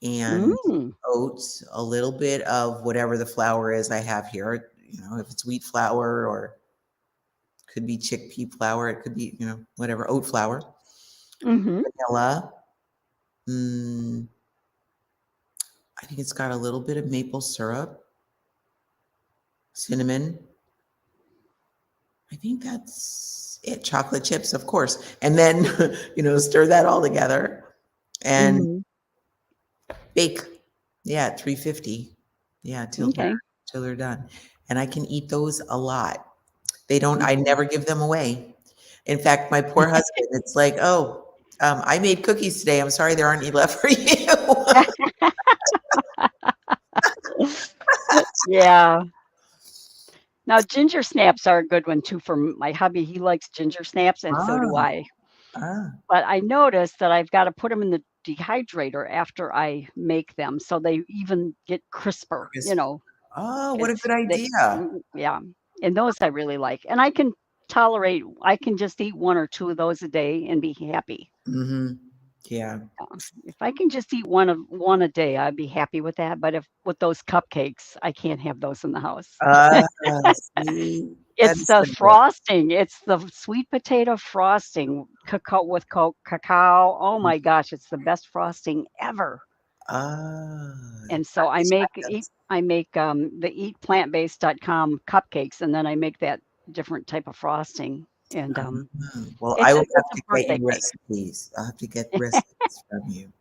and
Mm,
oats, a little bit of whatever the flour is I have here. You know, if it's wheat flour or could be chickpea flour, it could be, whatever, oat flour,
mm-hmm.
vanilla. Mm, I think it's got a little bit of maple syrup, cinnamon. I think that's it. Chocolate chips, of course. And then, stir that all together and
Mm-hmm.
bake. Yeah, at 350. Yeah,
Okay.
till they're done. And I can eat those a lot. They don't, I
Mhm.
never give them away. In fact, my poor husband, it's like, oh, I made cookies today. I'm sorry there aren't any left for you.
Yeah. Now, ginger snaps are a good one too for my hubby. He likes ginger snaps, and so do
Ah,
I.
ah,
But I noticed that I've got to put them in the dehydrator after I make them, so they even get crisper.
August. Oh, what a
It's
good idea.
yeah, and those I really like, and I can tolerate. I can just eat one or two of those a day and be happy.
Hmm. Yeah.
If I can just eat one a day, I'd be happy with that. But if with those cupcakes, I can't have those in the house.
Ah, see, that
It's
is
the
so good.
frosting. It's the sweet potato frosting, cacao with cacao. Oh my gosh, it's the best frosting ever.
Ah,
And
I
so
must try those.
I make the eatplantbased.com cupcakes, and then I make that different type of frosting. And
Well, I will have
it's a
to get
birthday
you
cake.
recipes. I'll have to get recipes from you.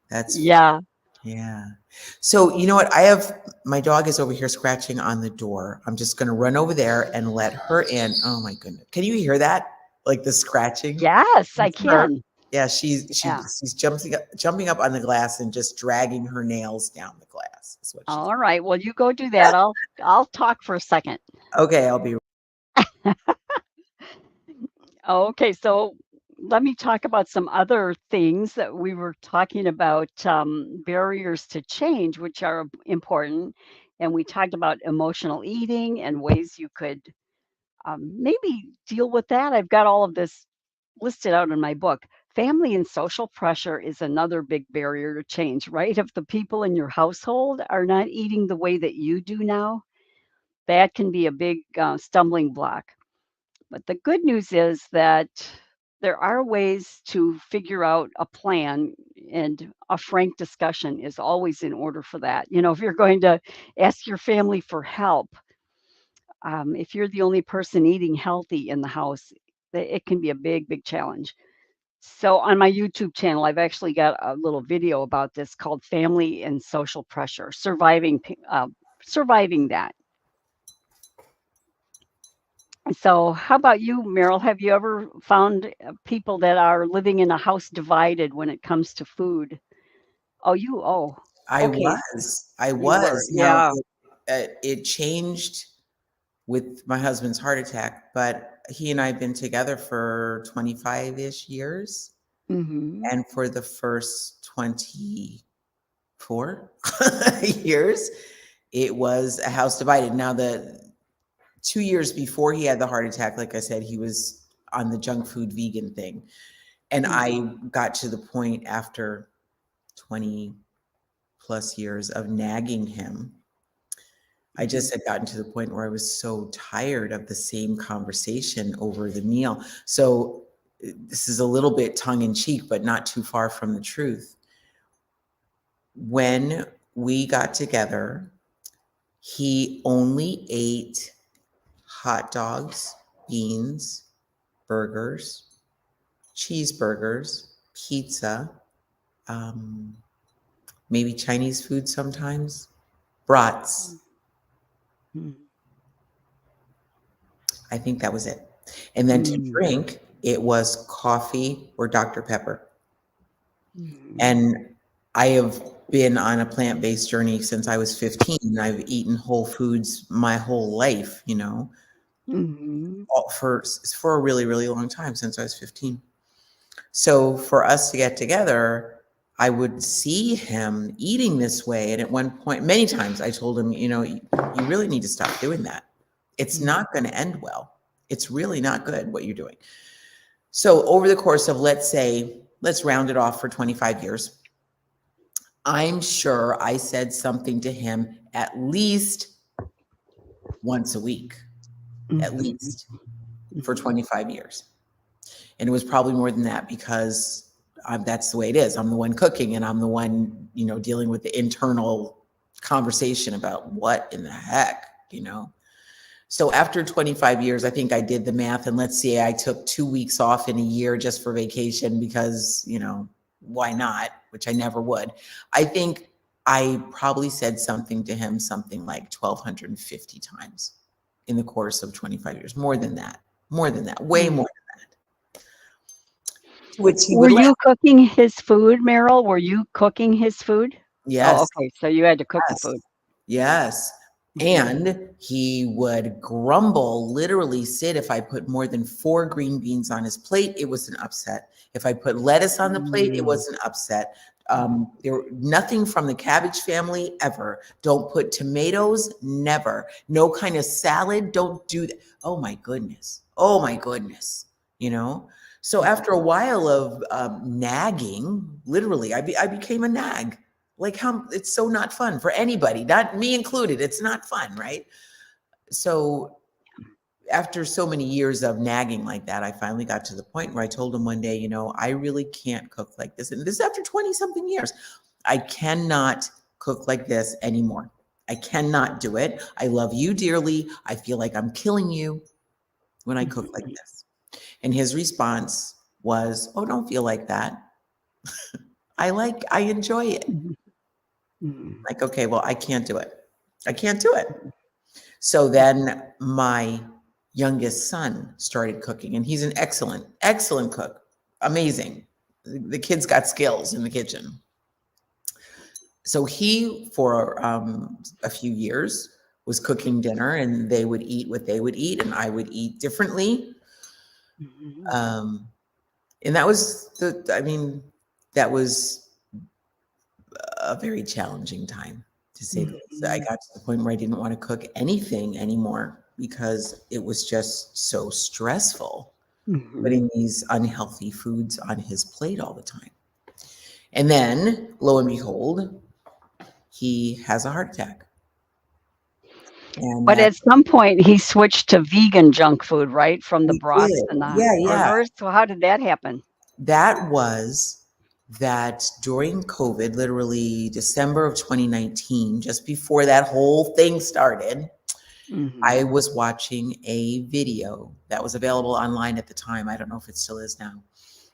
That's
Yeah.
yeah. So, you know what? My dog is over here scratching on the door. I'm just going to run over there and let her in. Oh my goodness. Can you hear that? Like the scratching?
Yes, I
It's her.
can.
Yeah,
Yeah.
she's jumping up on the glass and just dragging her nails down the glass. Is what she's.
All right. Well, you go do that. I'll talk for a second.
Okay, I'll be
Okay, so let me talk about some other things that we were talking about, barriers to change, which are important. And we talked about emotional eating and ways you could maybe deal with that. I've got all of this listed out in my book. Family and social pressure is another big barrier to change, right? If the people in your household are not eating the way that you do now, that can be a big stumbling block. But the good news is that there are ways to figure out a plan, and a frank discussion is always in order for that. If you're going to ask your family for help, if you're the only person eating healthy in the house, it can be a big, big challenge. So on my YouTube channel, I've actually got a little video about this called "Family and Social Pressure: Surviving That." So, how about you, Meryl? Have you ever found people that are living in a house divided when it comes to food? Oh, okay,
I
you were,
was. Now
yeah.
it changed with my husband's heart attack, but he and I have been together for 25-ish years.
Mhm.
And for the first 24 years, it was a house divided. Now, the 2 years before he had the heart attack, like I said, he was on the junk food vegan thing. And
Mm.
I got to the point after 20 plus years of nagging him, I
Mhm.
just had gotten to the point where I was so tired of the same conversation over the meal. So this is a little bit tongue in cheek, but not too far from the truth. When we got together, he only ate hot dogs, beans, burgers, cheeseburgers, pizza, um, maybe Chinese food sometimes, brats.
Mm.
I think that was it. And then to
Mm.
drink, it was coffee or Dr. Pepper.
Mm.
And I have been on a plant-based journey since I was 15. I've eaten whole foods my whole life,
Mhm.
for a really, really long time, since I was 15. So for us to get together, I would see him eating this way. And at one point, many times I told him, you really need to stop doing that. It's
Mm.
not going to end well. It's really not good what you're doing. So over the course of, let's round it off for 25 years, I'm sure I said something to him at least once a week, at
Mhm.
least for
Mhm.
25 years. And it was probably more than that because that's the way it is. I'm the one cooking and I'm the one, dealing with the internal conversation about what in the heck. So after 25 years, I think I did the math, and let's say I took 2 weeks off in a year just for vacation because, why not? Which I never would. I think I probably said something to him something like 1,250 times in the course of 25 years. More than that, way
Mm.
more, to which he
Were
would laugh.
you cooking his food, Meryl? Were you cooking his food? Oh,
Yes,
okay. So you had to cook the
yes.
food.
Yes.
Mhm.
And he would grumble, literally sit. If I put more than 4 green beans on his plate, it was an upset. If I put lettuce on the plate, it
Mm.
was an upset. There nothing from the cabbage family ever. Don't put tomatoes, never. No kind of salad, don't do that. Oh my goodness. Oh my goodness. You know? So after a while of nagging, literally, I became a nag. Like, how it's so not fun for anybody, not me included. It's not fun, right? So after so many years of nagging like that, I finally got to the point where I told him one day, I really can't cook like this. And this is after 20 something years. I cannot cook like this anymore. I cannot do it. I love you dearly. I feel like I'm killing you when I cook like
Mhm.
this. And his response was, "Oh, don't feel like that. I enjoy it."
Mhm. Mhm.
Like, okay, well, I can't do it. I can't do it. So then my youngest son started cooking, and he's an excellent, excellent cook. Amazing. The kid's got skills in the kitchen. So he, for a few years, was cooking dinner, and they would eat what they would eat, and I would eat differently.
Mhm.
Um, and that was a very challenging time, to say the least. I
Mhm.
got to the point where I didn't want to cook anything anymore because it was just so stressful
Mhm.
putting these unhealthy foods on his plate all the time. And then, lo and behold, he has a heart attack. And
But
that
at some point, he switched to vegan junk food, right? From the
he
brats
did.
and the
Yeah, yeah.
burgers. So how did that happen?
That was that during COVID, literally December of 2019, just before that whole thing started, I
Mhm.
was watching a video that was available online at the time. I don't know if it still is now.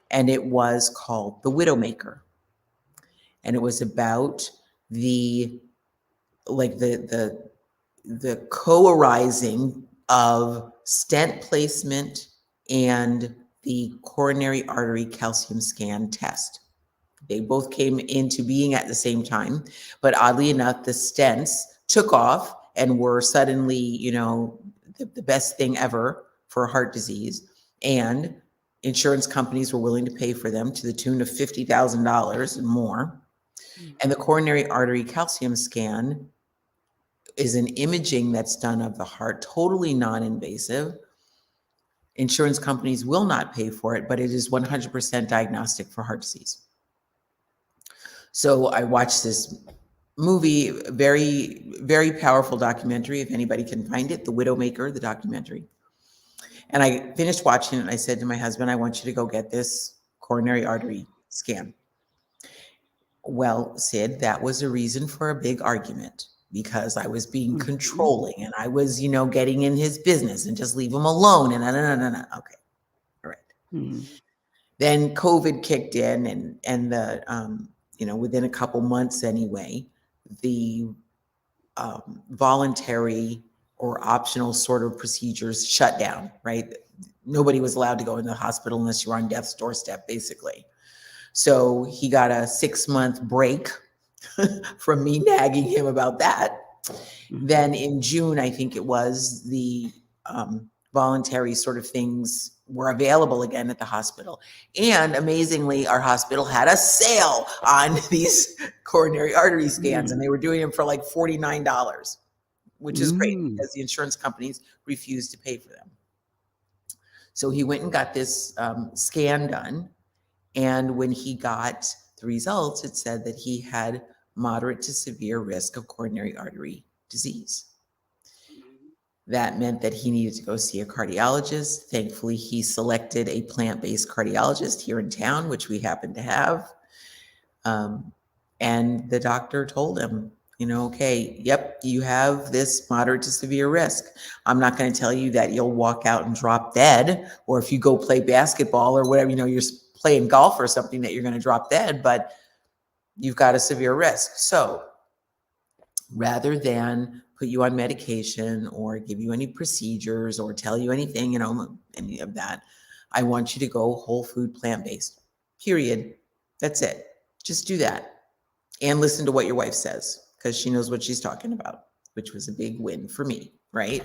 And it was called The Widowmaker. And it was about the like the co-arising of stent placement and the coronary artery calcium scan test. They both came into being at the same time, but oddly enough, the stents took off and were suddenly, the best thing ever for heart disease. And insurance companies were willing to pay for them to the tune of $50,000 and more. And the coronary artery calcium scan is an imaging that's done of the heart, totally non invasive. Insurance companies will not pay for it, but it is 100% diagnostic for heart disease. So I watched this movie, very, very powerful documentary. If anybody can find it, The Widowmaker, the documentary. And I finished watching it and I said to my husband, I want you to go get this coronary artery scan. Well, Sid, that was a reason for a big argument because I was being controlling and I was, getting in his business and just leave him alone. And no. Okay. All right. Then COVID kicked in and the, within a couple months anyway, the voluntary or optional sort of procedures shut down, right? Nobody was allowed to go into the hospital unless you were on death's doorstep, basically. So he got a 6-month break from me nagging him about that. Then in June, I think it was, the voluntary sort of things were available again at the hospital. And amazingly, our hospital had a sale on these coronary artery scans, and they were doing them for like $49, which is great because the insurance companies refused to pay for them. So he went and got this scan done. And when he got the results, it said that he had moderate to severe risk of coronary artery disease. That meant that he needed to go see a cardiologist. Thankfully, he selected a plant-based cardiologist here in town, which we happen to have. And the doctor told him, okay, yep, you have this moderate to severe risk. I'm not going to tell you that you'll walk out and drop dead, or if you go play basketball or whatever, you're playing golf or something that you're going to drop dead, but you've got a severe risk. So rather than put you on medication or give you any procedures or tell you anything, any of that, I want you to go whole food, plant-based, period. That's it. Just do that. And listen to what your wife says, because she knows what she's talking about, which was a big win for me, right?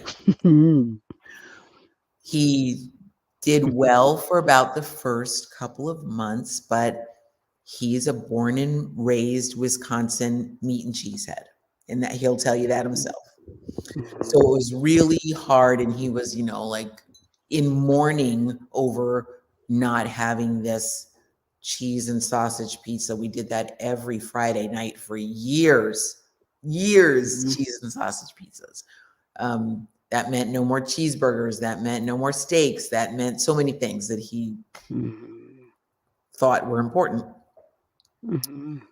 He did well for about the first couple of months, but he's a born and raised Wisconsin meat and cheese head, and that he'll tell you that himself. So it was really hard, and he was, like in mourning over not having this cheese and sausage pizza. We did that every Friday night for years, cheese and sausage pizzas. That meant no more cheeseburgers. That meant no more steaks. That meant so many things that he thought were important.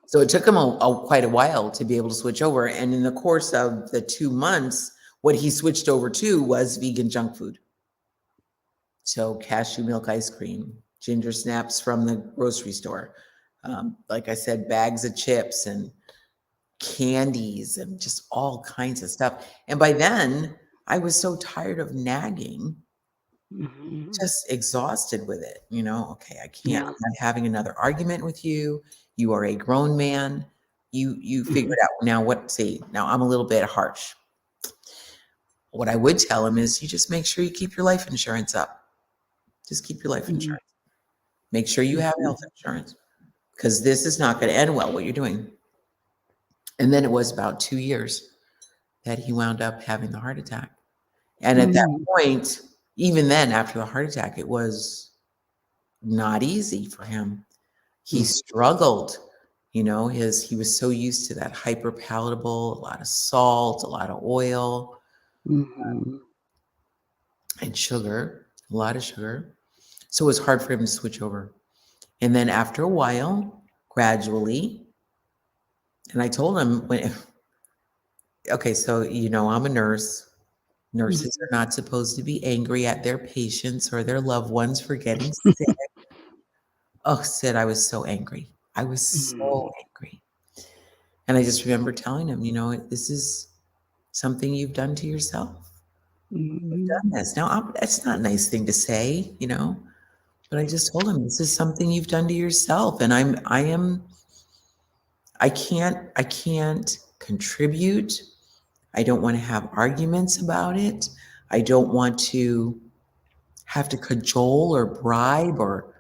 So it took him quite a while to be able to switch over. And in the course of the 2 months, what he switched over to was vegan junk food. So cashew milk ice cream, ginger snaps from the grocery store. Like I said, bags of chips and candies and just all kinds of stuff. And by then, I was so tired of nagging, just exhausted with it. Okay, I can't. I'm not having another argument with you. You are a grown man. You figured out now what. See, now I'm a little bit harsh. What I would tell him is, you just make sure you keep your life insurance up. Just keep your life insurance. Make sure you have health insurance, because this is not going to end well, what you're doing. And then it was about 2 years that he wound up having the heart attack. And at that point, even then, after the heart attack, it was not easy for him. He struggled. He was so used to that hyper palatable, a lot of salt, a lot of oil, and sugar, a lot of sugar. So it was hard for him to switch over. And then after a while, gradually, and I told him, okay, so, I'm a nurse. Nurses are not supposed to be angry at their patients or their loved ones for getting sick. Oh, Sid, I was so angry. I was so angry. And I just remember telling him, this is something you've done to yourself. You've done this. Now, that's not a nice thing to say, but I just told him, this is something you've done to yourself. And I can't contribute. I don't want to have arguments about it. I don't want to have to cajole or bribe, or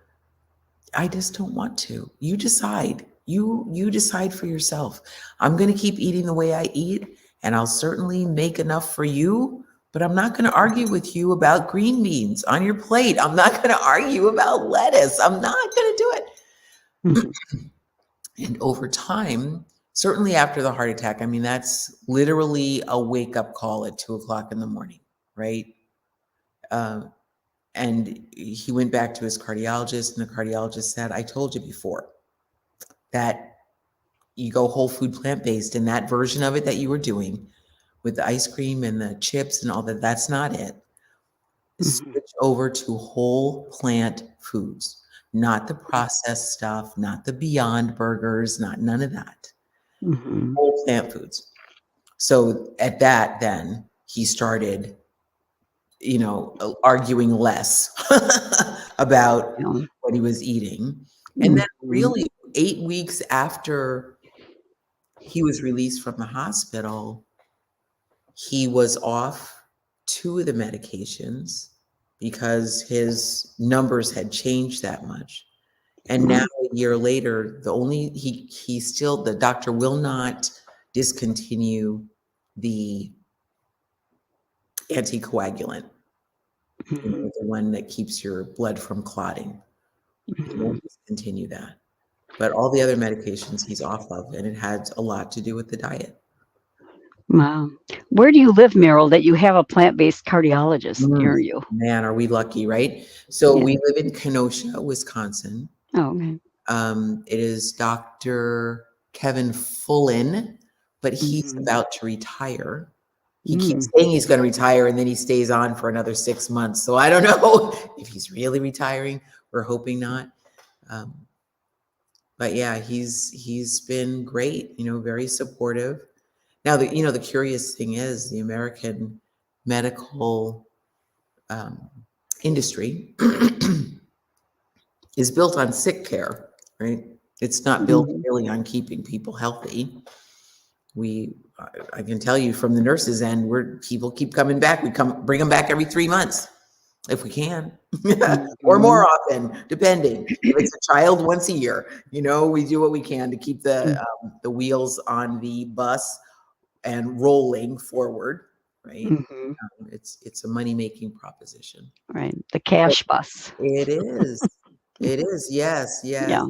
I just don't want to. You decide. You decide for yourself. I'm going to keep eating the way I eat, and I'll certainly make enough for you, but I'm not going to argue with you about green beans on your plate. I'm not going to argue about lettuce. I'm not going to do it.
Mhm.
And over time, certainly after the heart attack, I mean, that's literally a wake up call at 2 o'clock in the morning, right? Uh, and he went back to his cardiologist, and the cardiologist said, I told you before that you go whole food plant based, and that version of it that you were doing with the ice cream and the chips and all that, that's not it.
Mhm.
Switch over to whole plant foods, not the processed stuff, not the Beyond burgers, not none of that.
Mhm.
Whole plant foods. So at that, then he started, arguing less about
Yeah.
what he was eating. And then
Mhm.
really 8 weeks after he was released from the hospital, he was off two of the medications because his numbers had changed that much. And now
Wow.
a year later, the doctor will not discontinue the anticoagulant,
Mhm.
the one that keeps your blood from clotting. He
Mhm.
won't discontinue that. But all the other medications he's off of, and it had a lot to do with the diet.
Wow. Where do you live, Meryl, that you have a plant-based cardiologist
Mm,
near you?
man, are we lucky, right? So
Yeah.
we live in Kenosha, Wisconsin.
Oh, okay.
It is Dr. Kevin Fullen, but he's
Mhm.
about to retire. He keeps
Mm.
saying he's going to retire, and then he stays on for another 6 months. So I don't know if he's really retiring. We're hoping not. Um, but yeah, he's been great. Very supportive. Now the curious thing is the American medical um, industry is built on sick care, right? It's not built
Mhm.
really on keeping people healthy. I can tell you from the nurses end, people keep coming back. We bring them back every 3 months if we can, or more
Mhm.
often, depending. If it's a child, once a year. We do what we can to keep
Mm.
the wheels on the bus and rolling forward, right?
Mhm.
It's a money making proposition.
Right. The cash bus.
It is. It is. Yes. Yes.
Yeah.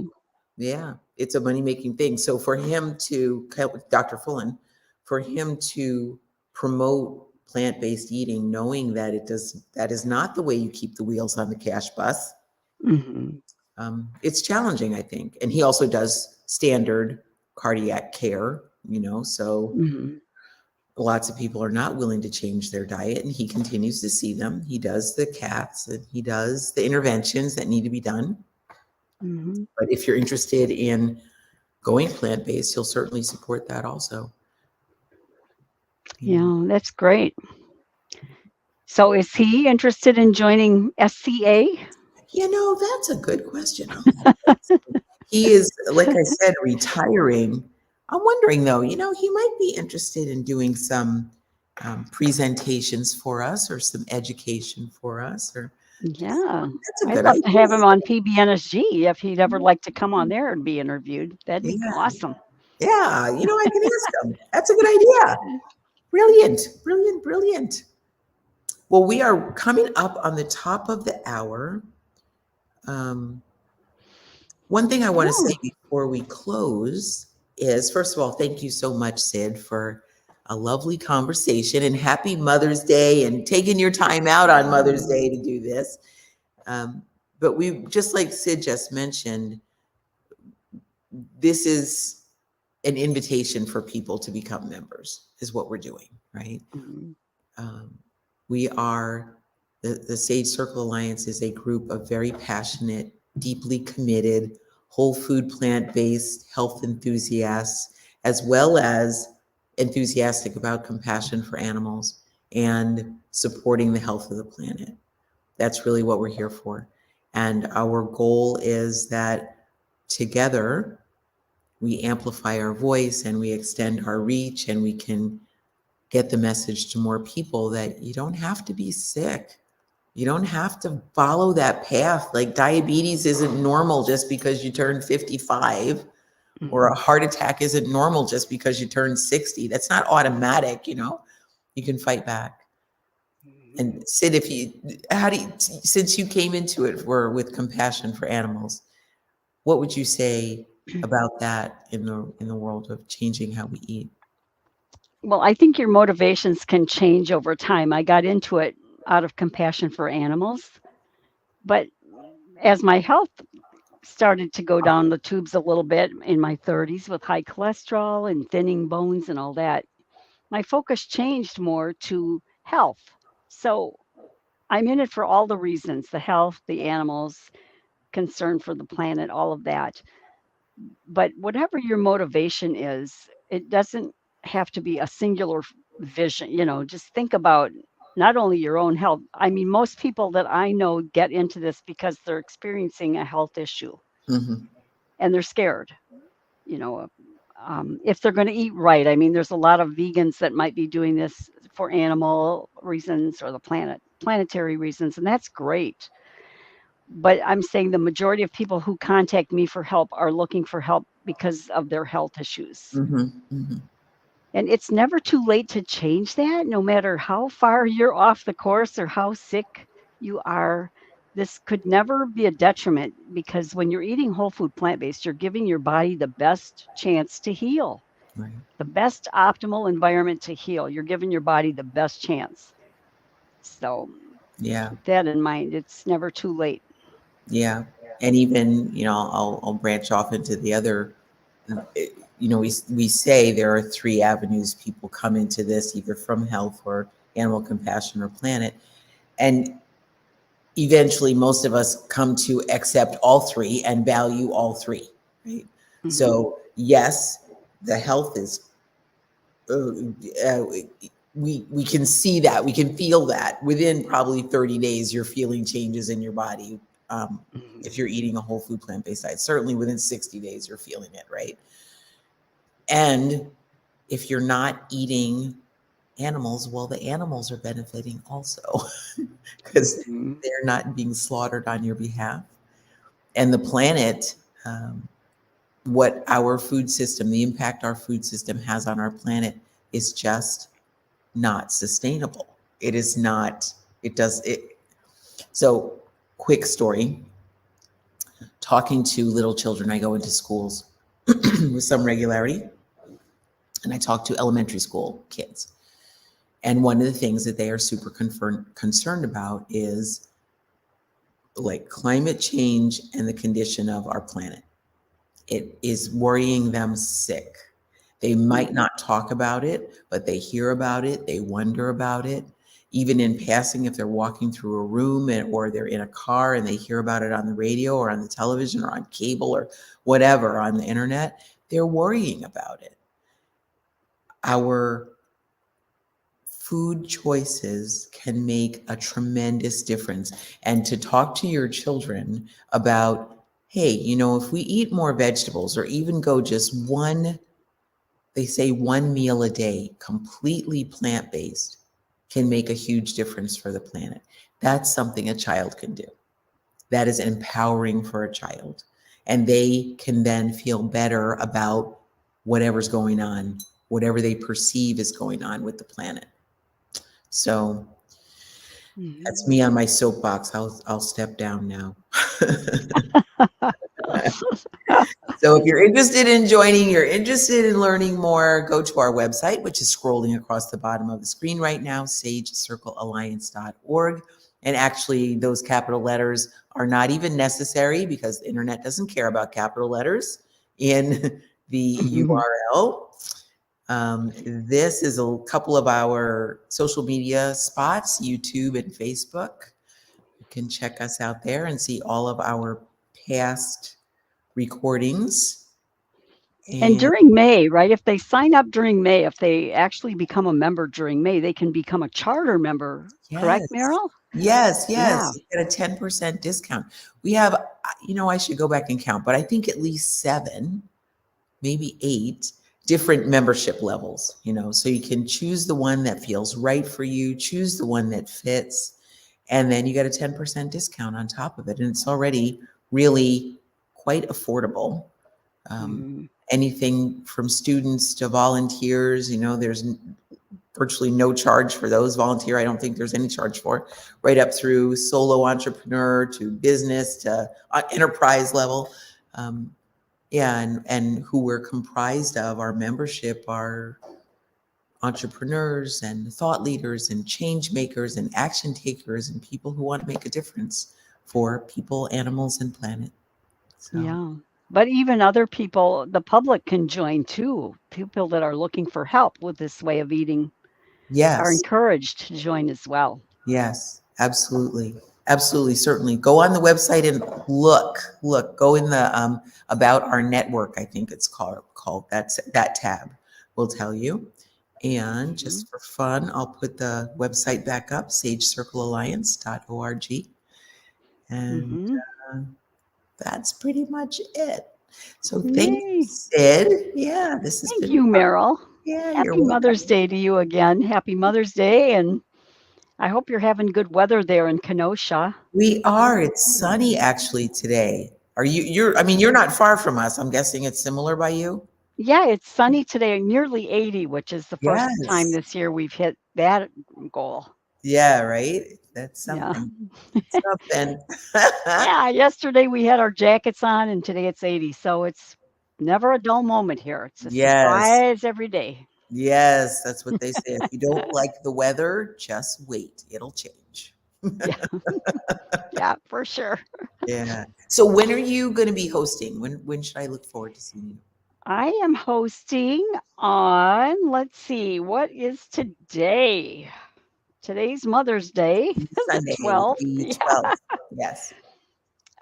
Yeah. It's a money making thing. So for him to, Dr. Fullen, for him to promote plant based eating, knowing that is not the way you keep the wheels on the cash bus,
Mhm.
it's challenging, I think. And he also does standard cardiac care, so
Mhm.
lots of people are not willing to change their diet, and he continues to see them. He does the cats and he does the interventions that need to be done.
Mhm.
But if you're interested in going plant-based, he'll certainly support that also. Yeah.
Yeah, that's great. So is he interested in joining SCA?
That's a good question. He is, like I said, retiring. I'm wondering though, he might be interested in doing some presentations for us or some education for us, or
Yeah.
that's a
I'd
good
love to have him
idea.
on PBNSG if he'd ever like to come on there and be interviewed. That'd be
Yeah.
awesome.
Yeah. I can ask him. That's a good idea. Brilliant. Brilliant. Brilliant. Well, we are coming up on the top of the hour. Um, One thing I want to say
Oh,
before we close is, first of all, thank you so much, Sid, for a lovely conversation, and happy Mother's Day and taking your time out on Mother's Day to do this. Um, but just like Sid just mentioned, this is an invitation for people to become members, is what we're doing, right?
mhm,
Um, we are the Sage Circle Alliance is a group of very passionate, deeply committed, whole food, plant-based health enthusiasts, as well as enthusiastic about compassion for animals and supporting the health of the planet. That's really what we're here for. And our goal is that together we amplify our voice and we extend our reach, and we can get the message to more people that you don't have to be sick. You don't have to follow that path. Like, diabetes isn't normal just because you turn 55, or a
mhm,
heart attack isn't normal just because you turn 60. That's not automatic. You can fight back. And Sid, how do you, since you came into it with compassion for animals, what would you say about that in the world of changing how we eat?
Well, I think your motivations can change over time. I got into it out of compassion for animals, but as my health started to go down the tubes a little bit in my 30s with high cholesterol and thinning bones and all that, my focus changed more to health. So I'm in it for all the reasons, the health, the animals, concern for the planet, all of that. But whatever your motivation is, it doesn't have to be a singular vision. Just think about not only your own health. I mean, most people that I know get into this because they're experiencing a health issue
Hmm.
and they're scared. You know, if they're going to eat right. I mean, there's a lot of vegans that might be doing this for animal reasons or the planetary reasons, and that's great. But I'm saying the majority of people who contact me for help are looking for help because of their health issues.
Hmm. Hmm.
And it's never too late to change that, no matter how far you're off the course or how sick you are. This could never be a detriment because when you're eating whole food plant based, you're giving your body the best chance to heal,
Right.
the best optimal environment to heal. You're giving your body the best chance. So
Yeah.
keep that in mind. It's never too late.
Yeah. And even, I'll branch off into the other, we say there are three avenues people come into this, either from health or animal compassion or planet. And eventually most of us come to accept all three and value all three, right?
Hmm.
So yes, the health is, uh, uh, we can see that, we can feel that within probably 30 days, you're feeling changes in your body. Um,
Hmm.
if you're eating a whole food plant-based diet, certainly within 60 days, you're feeling it, right? And if you're not eating animals, well, the animals are benefiting also because
Hmm.
they're not being slaughtered on your behalf. And the planet, um, what our food system, the impact our food system has on our planet is just not sustainable. It is not, it does it. So, quick story, talking to little children, I go into schools with some regularity and I talk to elementary school kids. And one of the things that they are super concerned about is like climate change and the condition of our planet. It is worrying them sick. They might
Hmm.
not talk about it, but they hear about it, they wonder about it. Even in passing, if they're walking through a room or they're in a car and they hear about it on the radio or on the television or on cable or whatever on the internet, they're worrying about it. Our food choices can make a tremendous difference. And to talk to your children about, hey, if we eat more vegetables or even go just one, they say one meal a day, completely plant based, can make a huge difference for the planet. That's something a child can do. That is empowering for a child. And they can then feel better about whatever's going on, whatever they perceive is going on with the planet. So that's
Hmm.
me on my soapbox. I'll step down now. So if you're interested in joining, you're interested in learning more, go to our website, which is scrolling across the bottom of the screen right now, sagecirclealliance.org. And actually, those capital letters are not even necessary because the internet doesn't care about capital letters in the URL. This is a couple of our social media spots, YouTube and Facebook. You can check us out there and see all of our past recordings.
And
And
during May, right? If they sign up during May, if they actually become a member during May, they can become a charter member, correct,
yes,
Meryl?
yes,
Yeah.
you get a 10% discount. We have, I should go back and count, but I think at least 7, maybe 8 different membership levels, so you can choose the one that feels right for you, choose the one that fits, and then you get a 10% discount on top of it. And it's already really quite affordable. Um,
Mhm.
Anything from students to volunteers, there's virtually no charge for those. Volunteer, I don't think there's any charge for. Right up through solo entrepreneur to business to enterprise level. Um, yeah, and who we're comprised of, our membership are entrepreneurs and thought leaders and change makers and action takers and people who want to make a difference for people, animals, and planet. So,
Yeah. But even other people, the public can join too. People that are looking for help with this way of eating are
yes,
encouraged to join as well.
yes, absolutely. Absolutely, certainly. Go on the website and look, go in the about our network, I think it's called that's that tab will tell you. And
Hmm.
just for fun, I'll put the website back up, sagecirclealliance.org. And
Hmm.
uh, that's pretty much it. So thank you,
Yay.
Sid. Yeah, this has
Thank
been
you,
fun.
Meryl.
Yeah, you're
Happy Mother's
welcome.
Day to you again. Happy Mother's Day. And I hope you're having good weather there in Kenosha.
We are. It's sunny actually today. Are you? You're. I mean, you're not far from us. I'm guessing it's similar by you.
Yeah, it's sunny today, nearly 80, which is the first time
Yes.
this year we've hit that goal.
Yeah. Right. That's
Yeah.
something. Something.
Yeah, yesterday we had our jackets on and today it's 80. So it's never a dull moment here. It's a
Yes.
surprise every day.
Yes. That's what they say. If you don't like the weather, just wait. It'll change.
Yeah, yeah, for sure.
Yeah. So when are you going to be hosting? When should I look forward to seeing you?
I am hosting on, let's see, what is today? Today's Mother's Day, the
Sunday,
12th.
the
Yeah.
12th. Yes.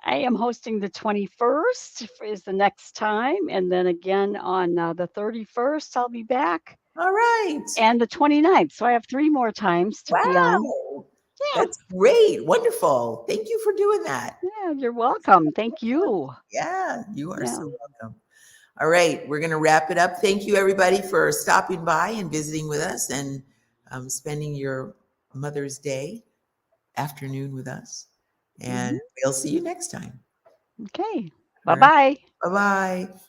I am hosting the 21st is the next time. And then again on the 31st, I'll be back.
All right.
And the 29th. So I have three more times to be on.
Wow.
Yeah.
That's great. Wonderful. Thank you for doing that.
Yeah. You're welcome. Thank
Excellent.
you.
Yeah, you are
Yeah.
so welcome. All right, we're going to wrap it up. Thank you, everybody, for stopping by and visiting with us and spending your Mother's Day afternoon with us. And
Hmm.
we'll see you next time.
Okay.
All
Bye
right.
bye.
Bye bye.